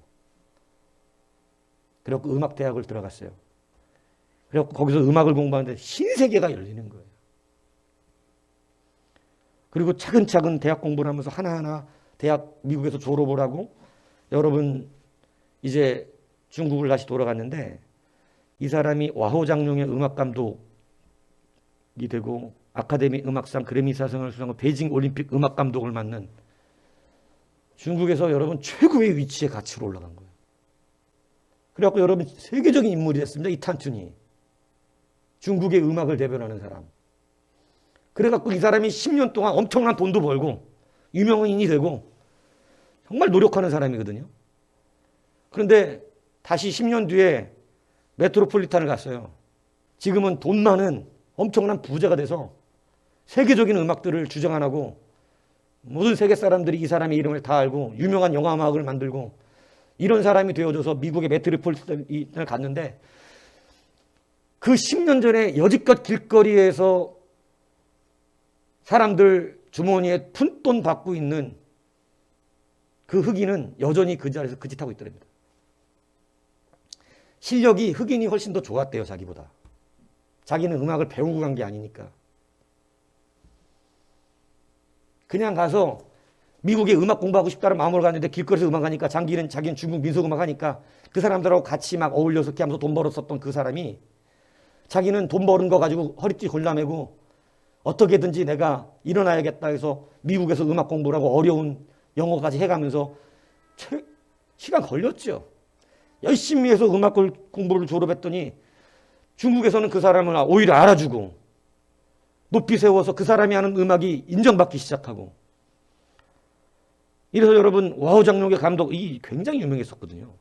그래갖고 음악대학을 들어갔어요. 그래갖고 거기서 음악을 공부하는데 신세계가 열리는 거예요. 그리고 차근차근 대학 공부를 하면서 하나하나 대학 미국에서 졸업을 하고 여러분 이제 중국을 다시 돌아갔는데 이 사람이 와호장룡의 음악 감독이 되고 아카데미 음악상 그래미사상을 수상한 베이징 올림픽 음악 감독을 맡는 중국에서 여러분 최고의 위치에 가치로 올라간 거예요. 그래갖고 여러분 세계적인 인물이 됐습니다. 이 탄툰이. 중국의 음악을 대변하는 사람. 그래갖고 이 사람이 10년 동안 엄청난 돈도 벌고 유명인이 되고 정말 노력하는 사람이거든요. 그런데 다시 10년 뒤에 메트로폴리탄을 갔어요. 지금은 돈 많은 엄청난 부자가 돼서 세계적인 음악들을 주장 안 하고 모든 세계 사람들이 이 사람의 이름을 다 알고 유명한 영화 음악을 만들고 이런 사람이 되어줘서 미국의 메트로폴리탄을 갔는데 그 10년 전에 여지껏 길거리에서 사람들 주머니에 푼돈 받고 있는 그 흑인은 여전히 그 자리에서 그 짓 하고 있더랍니다. 실력이 흑인이 훨씬 더 좋았대요, 자기보다. 자기는 음악을 배우고 간 게 아니니까. 그냥 가서 미국에 음악 공부하고 싶다는 마음으로 갔는데 길거리에서 음악 하니까 자기는 중국 민속 음악 하니까 그 사람들하고 같이 막 어울려서 이렇게 하면서 돈 벌었었던 그 사람이 자기는 돈 버는 거 가지고 허리띠 골라매고 어떻게든지 내가 일어나야겠다 해서 미국에서 음악 공부를 하고 어려운 영어까지 해가면서 시간 걸렸죠. 열심히 해서 음악 공부를 졸업했더니 중국에서는 그 사람을 오히려 알아주고 높이 세워서 그 사람이 하는 음악이 인정받기 시작하고 이래서 여러분 와우장룡의 감독이 굉장히 유명했었거든요.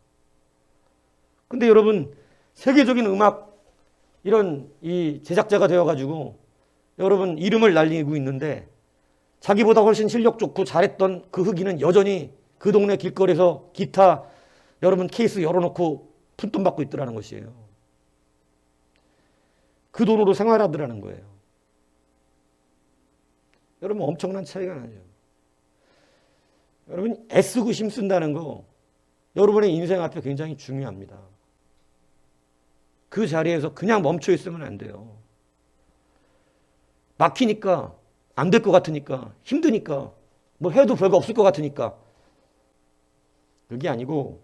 근데 여러분 세계적인 음악 이런 이 제작자가 되어가지고 여러분 이름을 날리고 있는데 자기보다 훨씬 실력 좋고 잘했던 그 흑인은 여전히 그 동네 길거리에서 기타 여러분 케이스 열어놓고 푼돈 받고 있더라는 것이에요. 그 돈으로 생활하더라는 거예요. 여러분 엄청난 차이가 나죠. 여러분 애쓰고 힘쓴다는 거 여러분의 인생 앞에 굉장히 중요합니다. 그 자리에서 그냥 멈춰 있으면 안 돼요. 막히니까 안 될 것 같으니까 힘드니까 뭐 해도 별거 없을 것 같으니까 그게 아니고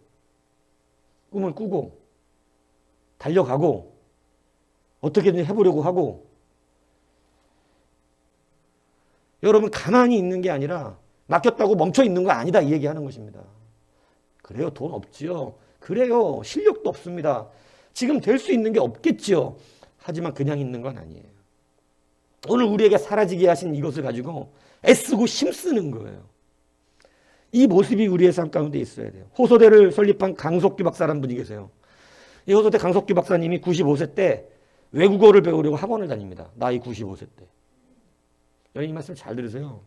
꿈을 꾸고 달려가고 어떻게든 해보려고 하고 여러분 가만히 있는 게 아니라 맡겼다고 멈춰 있는 거 아니다 이 얘기하는 것입니다. 그래요 돈 없지요. 그래요 실력도 없습니다. 지금 될 수 있는 게 없겠지요. 하지만 그냥 있는 건 아니에요. 오늘 우리에게 사라지게 하신 이것을 가지고 애쓰고 힘쓰는 거예요. 이 모습이 우리의 삶 가운데 있어야 돼요. 호소대를 설립한 강석규 박사라는 분이 계세요. 이 호소대 강석규 박사님이 95세 때 외국어를 배우려고 학원을 다닙니다. 나이 95세 때. 여러분 이 말씀 잘 들으세요.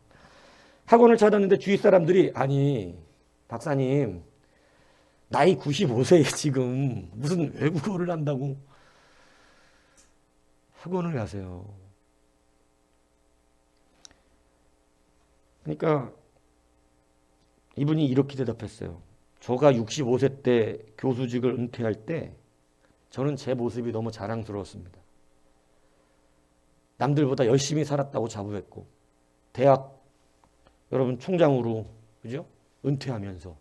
학원을 찾았는데 주위 사람들이 아니 박사님 나이 95세에 지금 무슨 외국어를 한다고 학원을 가세요. 그러니까 이분이 이렇게 대답했어요. 저가 65세 때 교수직을 은퇴할 때 저는 제 모습이 너무 자랑스러웠습니다. 남들보다 열심히 살았다고 자부했고 대학 여러분 총장으로 그죠? 은퇴하면서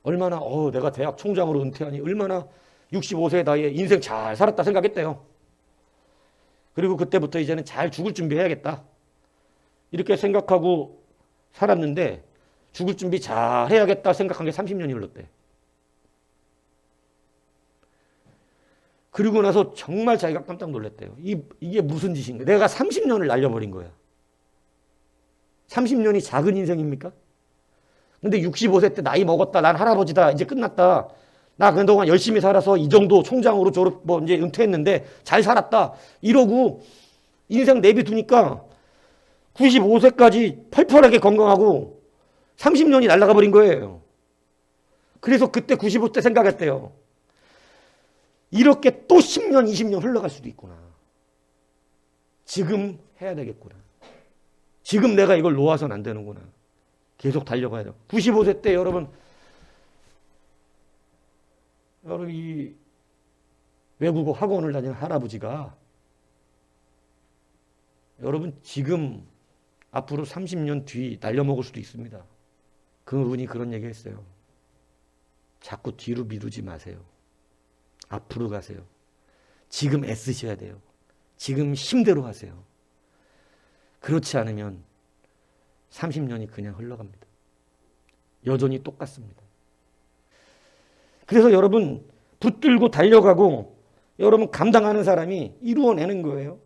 얼마나 내가 대학 총장으로 은퇴하니 얼마나 65세 나이에 인생 잘 살았다 생각했대요. 그리고 그때부터 이제는 잘 죽을 준비해야겠다. 이렇게 생각하고 살았는데 죽을 준비 잘 해야겠다 생각한 게 30년이 흘렀대. 그리고 나서 정말 자기가 깜짝 놀랐대요. 이게 무슨 짓인가? 내가 30년을 날려버린 거야. 30년이 작은 인생입니까? 근데 65세 때 나이 먹었다. 난 할아버지다. 이제 끝났다. 나 그동안 열심히 살아서 이 정도 총장으로 이제 은퇴했는데 잘 살았다. 이러고 인생 내비두니까 95세까지 펄펄하게 건강하고 30년이 날아가 버린 거예요. 그래서 그때 95세 생각했대요. 이렇게 또 10년, 20년 흘러갈 수도 있구나. 지금 해야 되겠구나. 지금 내가 이걸 놓아서는 안 되는구나. 계속 달려가야 돼요. 95세 때 여러분 이 외국어 학원을 다니는 할아버지가 여러분 지금 앞으로 30년 뒤 날려먹을 수도 있습니다. 그분이 그런 얘기 했어요. 자꾸 뒤로 미루지 마세요. 앞으로 가세요. 지금 애쓰셔야 돼요. 지금 힘대로 하세요. 그렇지 않으면 30년이 그냥 흘러갑니다. 여전히 똑같습니다. 그래서 여러분 붙들고 달려가고 여러분 감당하는 사람이 이루어내는 거예요.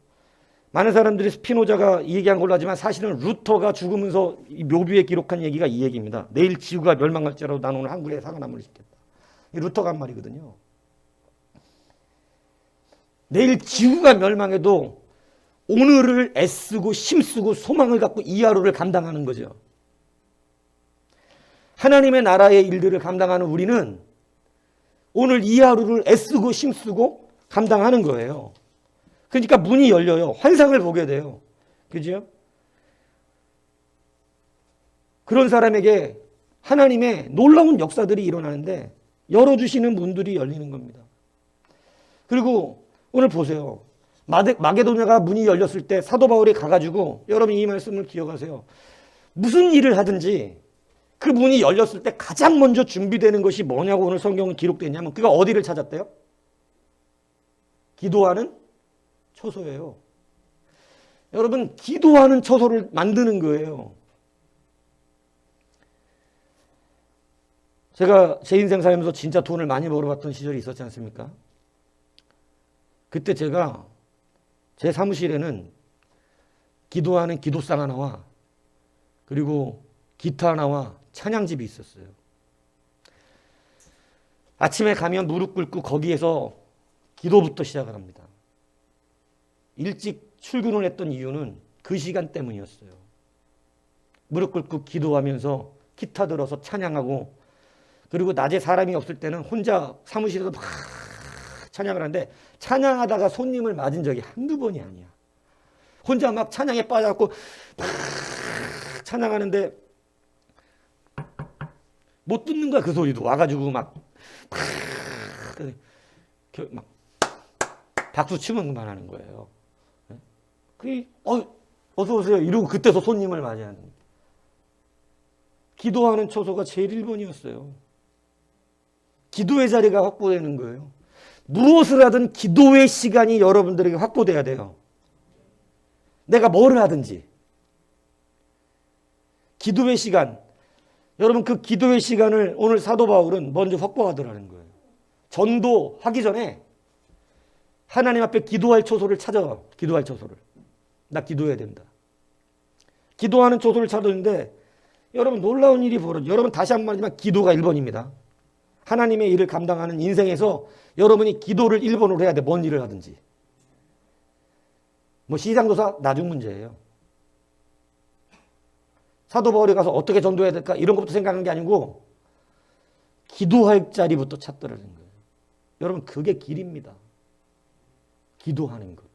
많은 사람들이 스피노자가 이 얘기한 걸로 하지만 사실은 루터가 죽으면서 이 묘비에 기록한 얘기가 이 얘기입니다. 내일 지구가 멸망할지라도 나는 오늘 한 그루의 사과나무를 심겠다. 이 루터가 한 말이거든요. 내일 지구가 멸망해도 오늘을 애쓰고 힘쓰고 소망을 갖고 이 하루를 감당하는 거죠. 하나님의 나라의 일들을 감당하는 우리는 오늘 이 하루를 애쓰고 힘쓰고 감당하는 거예요. 그러니까 문이 열려요. 환상을 보게 돼요. 그죠? 그런 사람에게 하나님의 놀라운 역사들이 일어나는데 열어주시는 문들이 열리는 겁니다. 그리고 오늘 보세요. 마게도냐가 문이 열렸을 때 사도 바울이 가가지고 여러분 이 말씀을 기억하세요. 무슨 일을 하든지 그 문이 열렸을 때 가장 먼저 준비되는 것이 뭐냐고 오늘 성경은 기록되냐면 그가 어디를 찾았대요? 기도하는 처소예요. 여러분 기도하는 처소를 만드는 거예요. 제가 제 인생 살면서 진짜 돈을 많이 벌어봤던 시절이 있었지 않습니까? 그때 제가 제 사무실에는 기도하는 기도상 하나와 그리고 기타 하나와 찬양집이 있었어요. 아침에 가면 무릎 꿇고 거기에서 기도부터 시작을 합니다. 일찍 출근을 했던 이유는 그 시간 때문이었어요. 무릎 꿇고 기도하면서 기타 들어서 찬양하고, 그리고 낮에 사람이 없을 때는 혼자 사무실에서 막 찬양을 하는데, 찬양하다가 손님을 맞은 적이 한두 번이 아니야. 혼자 막 찬양에 빠져갖고 막 찬양하는데 못 듣는 거야, 그 소리도. 와가지고 막 박수 치면 그만하는 거예요. 어서 오세요 이러고 그때서 손님을 맞이하는 거예요. 기도하는 처소가 제일 1번이었어요. 기도의 자리가 확보되는 거예요. 무엇을 하든 기도의 시간이 여러분들에게 확보돼야 돼요. 내가 뭐를 하든지 기도의 시간, 여러분 그 기도의 시간을 오늘 사도 바울은 먼저 확보하더라는 거예요. 전도하기 전에 하나님 앞에 기도할 처소를 찾아. 기도할 처소를. 나 기도해야 된다. 기도하는 처소를 찾았는데 여러분 놀라운 일이 벌어져. 여러분 다시 한 번 말하지만 기도가 1번입니다. 하나님의 일을 감당하는 인생에서 여러분이 기도를 1번으로 해야 돼. 뭔 일을 하든지. 뭐 시장조사 나중 문제예요. 사도 바울이 가서 어떻게 전도해야 될까 이런 것부터 생각하는 게 아니고 기도할 자리부터 찾더라는 거예요. 여러분 그게 길입니다. 기도하는 것.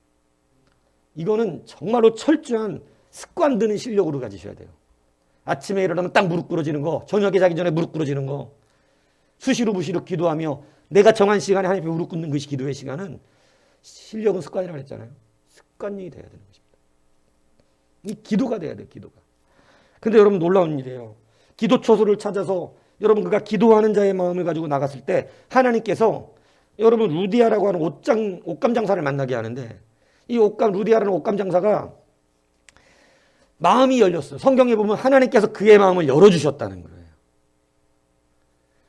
이거는 정말로 철저한 습관 드는 실력으로 가지셔야 돼요. 아침에 일어나면 딱 무릎 꿇어지는 거, 저녁에 자기 전에 무릎 꿇어지는 거, 수시로 부시로 기도하며 내가 정한 시간에 하나님 앞에 무릎 꿇는 것이 기도의 시간은 실력은 습관이라고 했잖아요. 습관이 돼야 되는 것입니다. 이 기도가 돼야 돼요. 기도가. 근데 여러분 놀라운 일이에요. 기도 처소를 찾아서 여러분 그가 기도하는 자의 마음을 가지고 나갔을 때 하나님께서 여러분 루디아라고 하는 옷감 장사를 만나게 하는데 이 루디아라는 옷감 장사가 마음이 열렸어요. 성경에 보면 하나님께서 그의 마음을 열어주셨다는 거예요.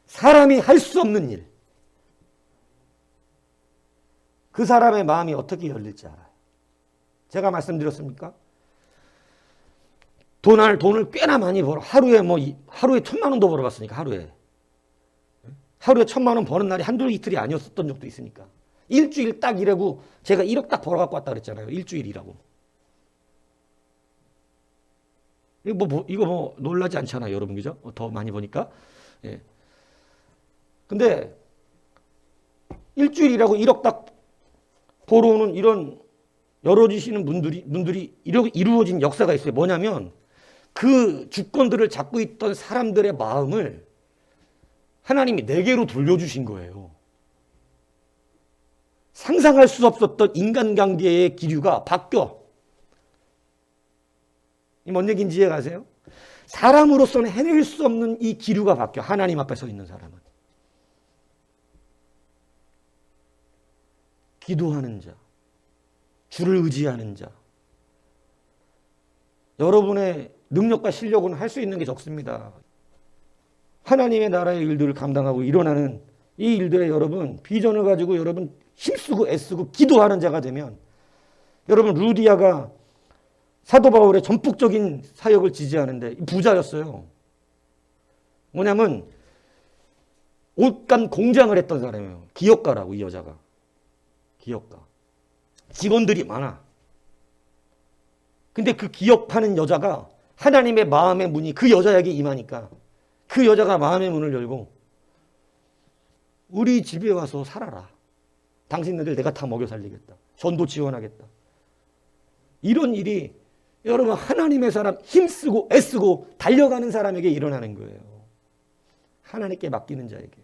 사람이 할 수 없는 일. 그 사람의 마음이 어떻게 열릴지 알아요. 제가 말씀드렸습니까? 돈을 꽤나 많이 벌어. 하루에 1,000만 원도 벌어봤으니까, 하루에 1,000만 원 버는 날이 한두 이틀이 아니었던 적도 있으니까. 일주일 딱 일하고 제가 1억 딱 벌어갖고 왔다 그랬잖아요. 일주일 일하고. 이거 뭐 놀라지 않잖아요, 여러분. 그죠? 더 많이 버니까. 예. 근데 일주일 일하고 1억 딱 벌어오는 이런 열어주시는 분들이 이루어진 역사가 있어요. 뭐냐면 그 주권들을 잡고 있던 사람들의 마음을 하나님이 내게로 돌려주신 거예요. 상상할 수 없었던 인간관계의 기류가 바뀌어. 뭔 얘기인지 이해가세요? 사람으로서는 해낼 수 없는 이 기류가 바뀌어. 하나님 앞에 서 있는 사람은. 기도하는 자, 주를 의지하는 자. 여러분의 능력과 실력은 할 수 있는 게 적습니다. 하나님의 나라의 일들을 감당하고 일어나는 이 일들에 여러분 비전을 가지고 여러분 힘쓰고 애쓰고 기도하는 자가 되면 여러분 루디아가 사도 바울의 전폭적인 사역을 지지하는데 부자였어요. 뭐냐면 옷감 공장을 했던 사람이에요. 기업가라고 이 여자가. 기업가. 직원들이 많아. 근데 그 기업하는 여자가 하나님의 마음의 문이 그 여자에게 임하니까 그 여자가 마음의 문을 열고 우리 집에 와서 살아라. 당신네들 내가 다 먹여 살리겠다. 전도 지원하겠다. 이런 일이 여러분 하나님의 사람 힘쓰고 애쓰고 달려가는 사람에게 일어나는 거예요. 하나님께 맡기는 자에게.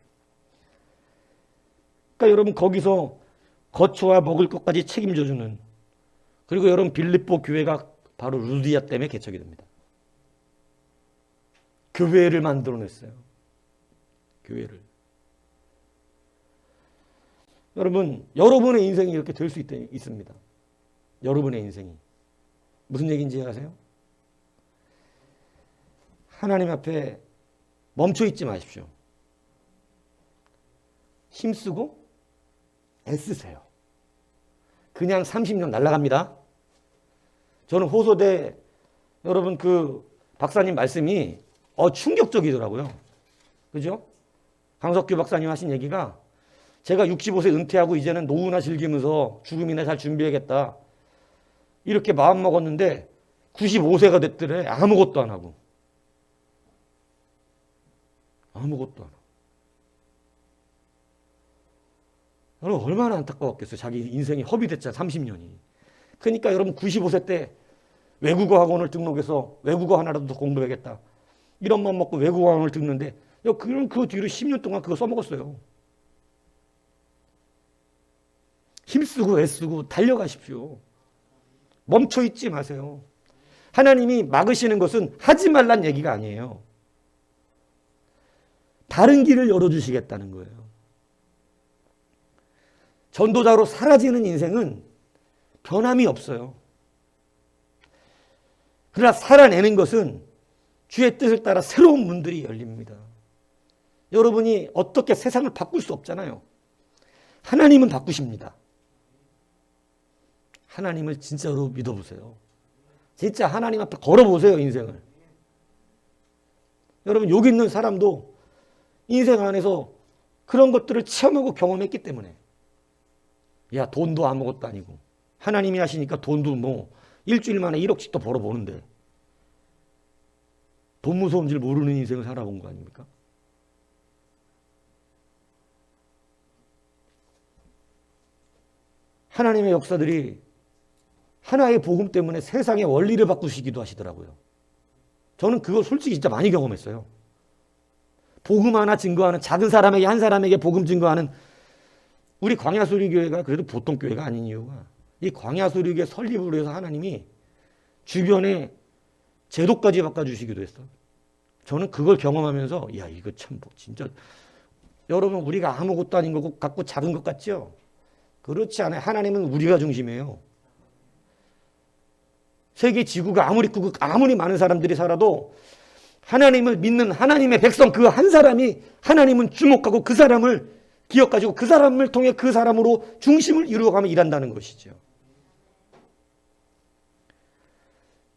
그러니까 여러분 거기서 거처와 먹을 것까지 책임져주는 그리고 여러분 빌립보 교회가 바로 루디아 때문에 개척이 됩니다. 교회를 만들어냈어요. 교회를. 여러분 여러분의 인생이 이렇게 될 수 있습니다. 여러분의 인생이. 무슨 얘기인지 아세요? 하나님 앞에 멈춰 있지 마십시오. 힘쓰고 애쓰세요. 그냥 30년 날아갑니다. 저는 호소대 여러분 그 박사님 말씀이 충격적이더라고요. 그죠? 강석규 박사님 하신 얘기가 제가 65세 은퇴하고 이제는 노후나 즐기면서 죽음이나 잘 준비해야겠다. 이렇게 마음 먹었는데 95세가 됐더래. 아무것도 안 하고. 아무것도 안 하고. 여러분 얼마나 안타까웠겠어요. 자기 인생이 허비됐잖아. 30년이. 그러니까 여러분 95세 때 외국어 학원을 등록해서 외국어 하나라도 더 공부해야겠다. 이런 마음 먹고 외국어 학원을 듣는데 그럼 그 뒤로 10년 동안 그거 써먹었어요. 힘쓰고 애쓰고 달려가십시오. 멈춰 있지 마세요. 하나님이 막으시는 것은 하지 말란 얘기가 아니에요. 다른 길을 열어주시겠다는 거예요. 전도자로 사라지는 인생은 변함이 없어요. 그러나 살아내는 것은 주의 뜻을 따라 새로운 문들이 열립니다. 여러분이 어떻게 세상을 바꿀 수 없잖아요. 하나님은 바꾸십니다. 하나님을 진짜로 믿어보세요. 진짜 하나님 앞에 걸어보세요, 인생을. 여러분, 여기 있는 사람도 인생 안에서 그런 것들을 체험하고 경험했기 때문에. 야, 돈도 아무것도 아니고. 하나님이 하시니까 돈도 뭐 일주일 만에 1억씩도 벌어보는데. 돈 무서운 줄 모르는 인생을 살아본 거 아닙니까? 하나님의 역사들이 하나의 복음 때문에 세상의 원리를 바꾸시기도 하시더라고요. 저는 그거 솔직히 진짜 많이 경험했어요. 복음 하나 증거하는 작은 사람에게 한 사람에게 복음 증거하는 우리 광야수리교회가 그래도 보통 교회가 아닌 이유가 이 광야수리교회 설립으로 해서 하나님이 주변에 제도까지 바꿔주시기도 했어. 저는 그걸 경험하면서 야 이거 참 진짜 여러분 우리가 아무것도 아닌 거 갖고 작은 것 같죠? 그렇지 않아요. 하나님은 우리가 중심이에요. 세계 지구가 아무리 크고 아무리 많은 사람들이 살아도 하나님을 믿는 하나님의 백성 그 한 사람이 하나님은 주목하고 그 사람을 기억가지고 그 사람을 통해 그 사람으로 중심을 이루어가며 일한다는 것이죠.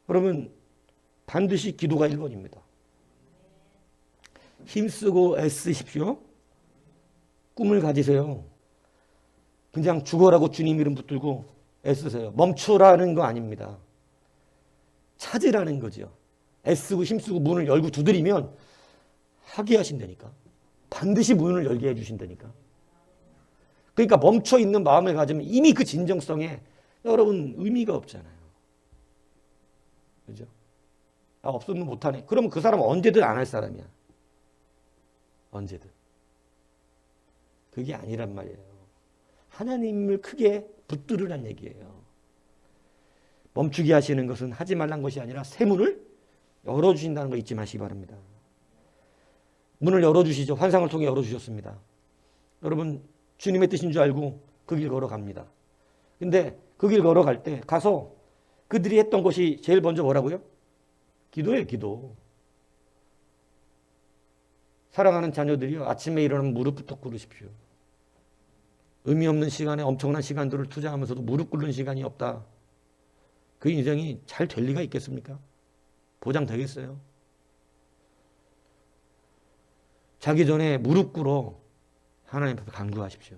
여러분 반드시 기도가 1번입니다. 힘쓰고 애쓰십시오. 꿈을 가지세요. 그냥 죽어라고 주님 이름 붙들고 애쓰세요. 멈추라는 거 아닙니다. 찾으라는 거죠. 애쓰고 힘쓰고 문을 열고 두드리면 하게 하신다니까. 반드시 문을 열게 해주신다니까. 그러니까 멈춰 있는 마음을 가지면 이미 그 진정성에 여러분 의미가 없잖아요. 그죠? 아, 없으면 못하네. 그러면 그 사람은 언제든 안 할 사람이야. 언제든. 그게 아니란 말이에요. 하나님을 크게 붙들으란 얘기예요. 멈추게 하시는 것은 하지 말란 것이 아니라 새 문을 열어주신다는 거 잊지 마시기 바랍니다. 문을 열어주시죠. 환상을 통해 열어주셨습니다. 여러분 주님의 뜻인 줄 알고 그 길 걸어갑니다. 근데 그 길 걸어갈 때 가서 그들이 했던 것이 제일 먼저 뭐라고요? 기도예요. 기도. 사랑하는 자녀들이요. 아침에 일어나면 무릎부터 꿇으십시오. 의미 없는 시간에 엄청난 시간들을 투자하면서도 무릎 꿇는 시간이 없다. 그 인생이 잘 될 리가 있겠습니까? 보장되겠어요? 자기 전에 무릎 꿇어 하나님 앞에 간구하십시오.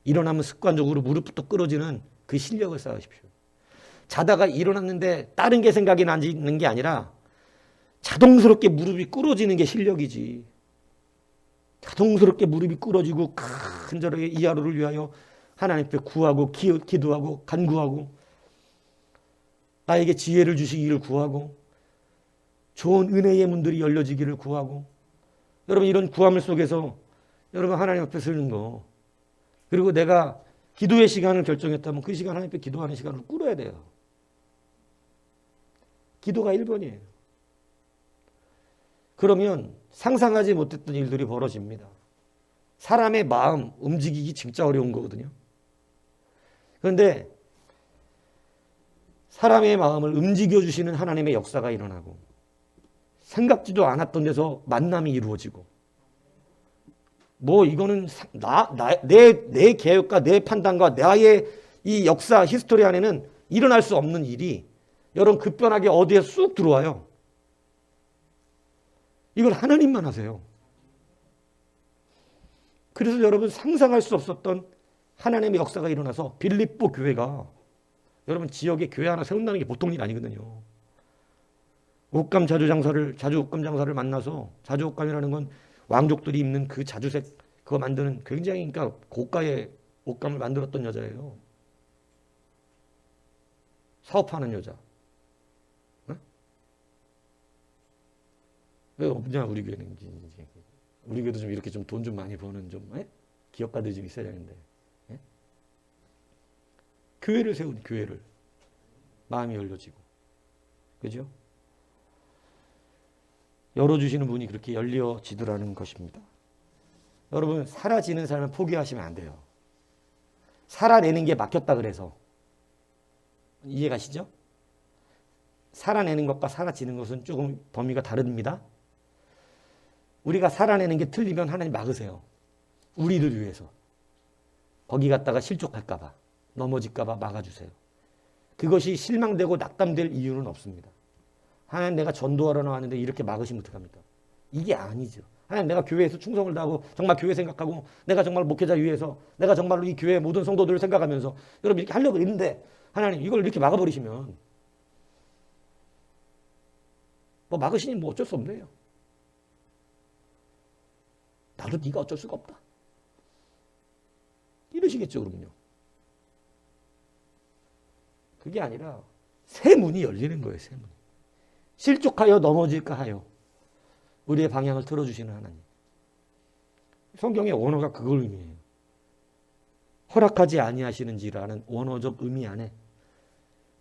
일어나면 습관적으로 무릎부터 꿇어지는 그 실력을 쌓으십시오. 자다가 일어났는데 다른 게 생각이 나는 게 아니라 자동스럽게 무릎이 꿇어지는 게 실력이지. 자동스럽게 무릎이 꿇어지고 간절하게 이 하루를 위하여 하나님 앞에 구하고 기도하고 간구하고 나에게 지혜를 주시기를 구하고 좋은 은혜의 문들이 열려지기를 구하고 여러분 이런 구함을 속에서 여러분 하나님 앞에 서는 거 그리고 내가 기도의 시간을 결정했다면 그 시간 하나님 앞에 기도하는 시간을 꾸려야 돼요. 기도가 1번이에요. 그러면 상상하지 못했던 일들이 벌어집니다. 사람의 마음 움직이기 진짜 어려운 거거든요. 그런데 사람의 마음을 움직여주시는 하나님의 역사가 일어나고 생각지도 않았던 데서 만남이 이루어지고 뭐 이거는 내 계획과 내 판단과 나의 이 역사 히스토리 안에는 일어날 수 없는 일이 여러분 급변하게 어디에 쑥 들어와요. 이걸 하나님만 하세요. 그래서 여러분 상상할 수 없었던 하나님의 역사가 일어나서 빌립보 교회가 여러분 지역에 교회 하나 세운다는 게 보통 일 아니거든요. 자주 옷감 장사를 만나서 자주 옷감이라는 건 왕족들이 입는 그 자주색 그거 만드는 굉장히 그러니까 고가의 옷감을 만들었던 여자예요. 사업하는 여자. 왜 없냐 우리 교회는. 우리 교회도 좀 이렇게 좀 돈 좀 많이 버는 좀 기업가들이 좀 있어야 되는데. 교회를 세운 교회를 마음이 열려지고 그죠? 열어주시는 분이 그렇게 열려지더라는 것입니다. 여러분 살아지는 삶을 포기하시면 안 돼요. 살아내는 게 막혔다 그래서 이해가시죠? 살아내는 것과 살아지는 것은 조금 범위가 다릅니다. 우리가 살아내는 게 틀리면 하나님 막으세요. 우리를 위해서. 거기 갔다가 실족할까 봐 넘어질까 봐 막아주세요. 그것이 실망되고 낙담될 이유는 없습니다. 하나님 내가 전도하러 나왔는데 이렇게 막으시면 어떡합니까? 이게 아니죠. 하나님 내가 교회에서 충성을 다하고 정말 교회 생각하고 내가 정말 목회자 위해서 내가 정말로 이 교회 모든 성도들을 생각하면서 여러분 이렇게 하려고 했는데 하나님 이걸 이렇게 막아버리시면 뭐 막으시니 뭐 어쩔 수 없네요. 나도 네가 어쩔 수가 없다. 이러시겠죠 그러면요. 그게 아니라 새 문이 열리는 거예요. 새 문. 실족하여 넘어질까 하여 우리의 방향을 틀어주시는 하나님. 성경의 원어가 그걸 의미해요. 허락하지 아니하시는지라는 원어적 의미 안에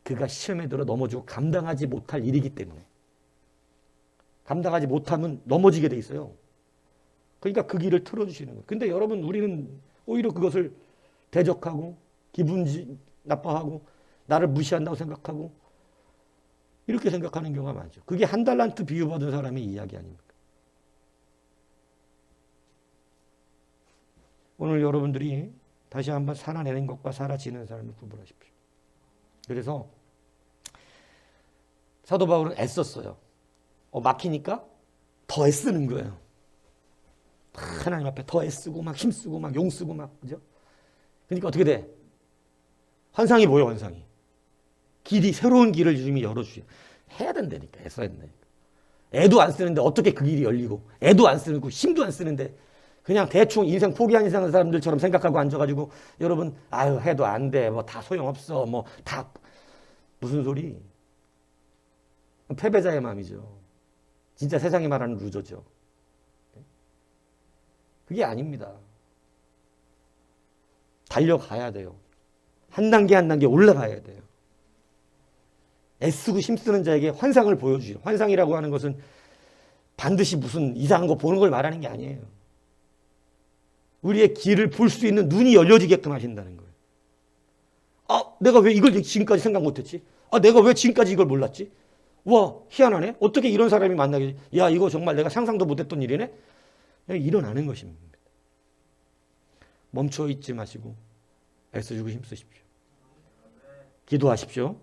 그가 시험에 들어 넘어지고 감당하지 못할 일이기 때문에 감당하지 못하면 넘어지게 돼 있어요. 그러니까 그 길을 틀어주시는 거예요. 근데 여러분 우리는 오히려 그것을 대적하고 기분 나빠하고 나를 무시한다고 생각하고 이렇게 생각하는 경우가 많죠. 그게 한 달란트 비유받은 사람의 이야기 아닙니까? 오늘 여러분들이 다시 한번 살아내는 것과 살아지는 삶을 구분하십시오. 그래서 사도 바울은 애썼어요. 막히니까 더 애쓰는 거예요. 하나님 앞에 더 애쓰고 막 힘쓰고 막 용쓰고 막 그죠? 그러니까 어떻게 돼? 환상이 뭐예요? 환상이. 길이 새로운 길을 주님이 열어주셔. 해야 된다니까. 애써야 된다니까. 애도 안 쓰는데 어떻게 그 길이 열리고 애도 안 쓰고 힘도 안 쓰는데 그냥 대충 인생 포기한 이상한 사람들처럼 생각하고 앉아가지고 여러분 아유 해도 안 돼. 뭐 다 소용없어. 뭐 다 무슨 소리. 패배자의 마음이죠. 진짜 세상이 말하는 루저죠. 그게 아닙니다. 달려가야 돼요. 한 단계 한 단계 올라가야 돼요. 애쓰고 힘쓰는 자에게 환상을 보여주시죠. 환상이라고 하는 것은 반드시 무슨 이상한 거 보는 걸 말하는 게 아니에요. 우리의 길을 볼 수 있는 눈이 열려지게끔 하신다는 거예요. 내가 왜 이걸 지금까지 생각 못했지? 내가 왜 지금까지 이걸 몰랐지? 와, 희한하네. 어떻게 이런 사람이 만나게 되지? 야, 이거 정말 내가 상상도 못했던 일이네. 일어나는 것입니다. 멈춰 있지 마시고 애써주고 힘쓰십시오. 기도하십시오.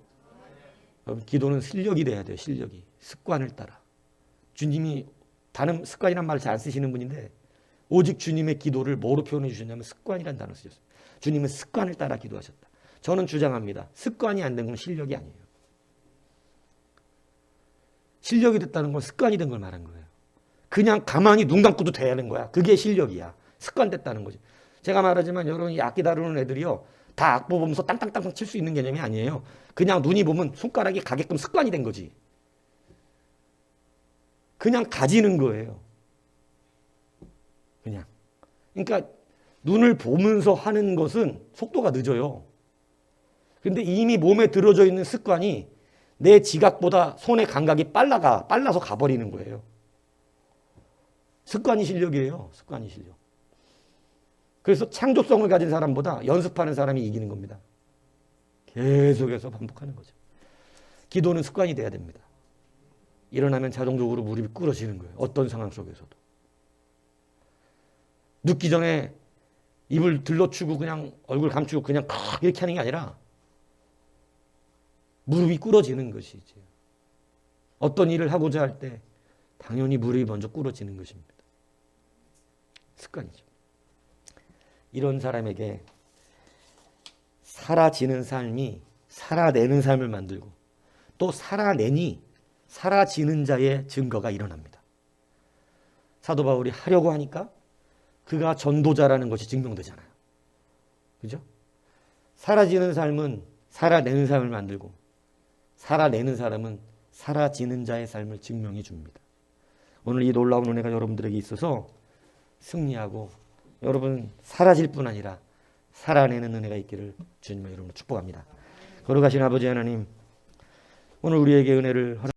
여러분, 기도는 실력이 돼야 돼요. 실력이. 습관을 따라. 주님이 단음 습관이란 말을 잘 안 쓰시는 분인데 오직 주님의 기도를 뭐로 표현해 주셨냐면 습관이라는 단어를 쓰셨어요. 주님은 습관을 따라 기도하셨다. 저는 주장합니다. 습관이 안 된 건 실력이 아니에요. 실력이 됐다는 건 습관이 된 걸 말한 거예요. 그냥 가만히 눈 감고도 되는 거야. 그게 실력이야. 습관됐다는 거지. 제가 말하지만 여러분이 악기 다루는 애들이요. 다 악보 보면서 땅땅땅땅 칠 수 있는 개념이 아니에요. 그냥 눈이 보면 손가락이 가게끔 습관이 된 거지. 그냥 가지는 거예요. 그냥. 그러니까 눈을 보면서 하는 것은 속도가 늦어요. 근데 이미 몸에 들어져 있는 습관이 내 지각보다 손의 감각이 빨라서 가버리는 거예요. 습관이 실력이에요. 습관이 실력. 그래서 창조성을 가진 사람보다 연습하는 사람이 이기는 겁니다. 계속해서 반복하는 거죠. 기도는 습관이 돼야 됩니다. 일어나면 자동적으로 무릎이 꿇어지는 거예요. 어떤 상황 속에서도. 눕기 전에 입을 들러치고 그냥 얼굴 감추고 그냥 이렇게 하는 게 아니라 무릎이 꿇어지는 것이지. 어떤 일을 하고자 할 때 당연히 무릎이 먼저 꿇어지는 것입니다. 습관이죠. 이런 사람에게 사라지는 삶이 살아내는 삶을 만들고 또 살아내니 사라지는 자의 증거가 일어납니다. 사도 바울이 하려고 하니까 그가 전도자라는 것이 증명되잖아요. 그죠? 사라지는 삶은 살아내는 삶을 만들고 살아내는 사람은 사라지는 자의 삶을 증명해 줍니다. 오늘 이 놀라운 은혜가 여러분들에게 있어서 승리하고 여러분 사라질 뿐 아니라 살아내는 은혜가 있기를 주님의 이름으로 축복합니다. 거룩하신 아버지 하나님, 오늘 우리에게 은혜를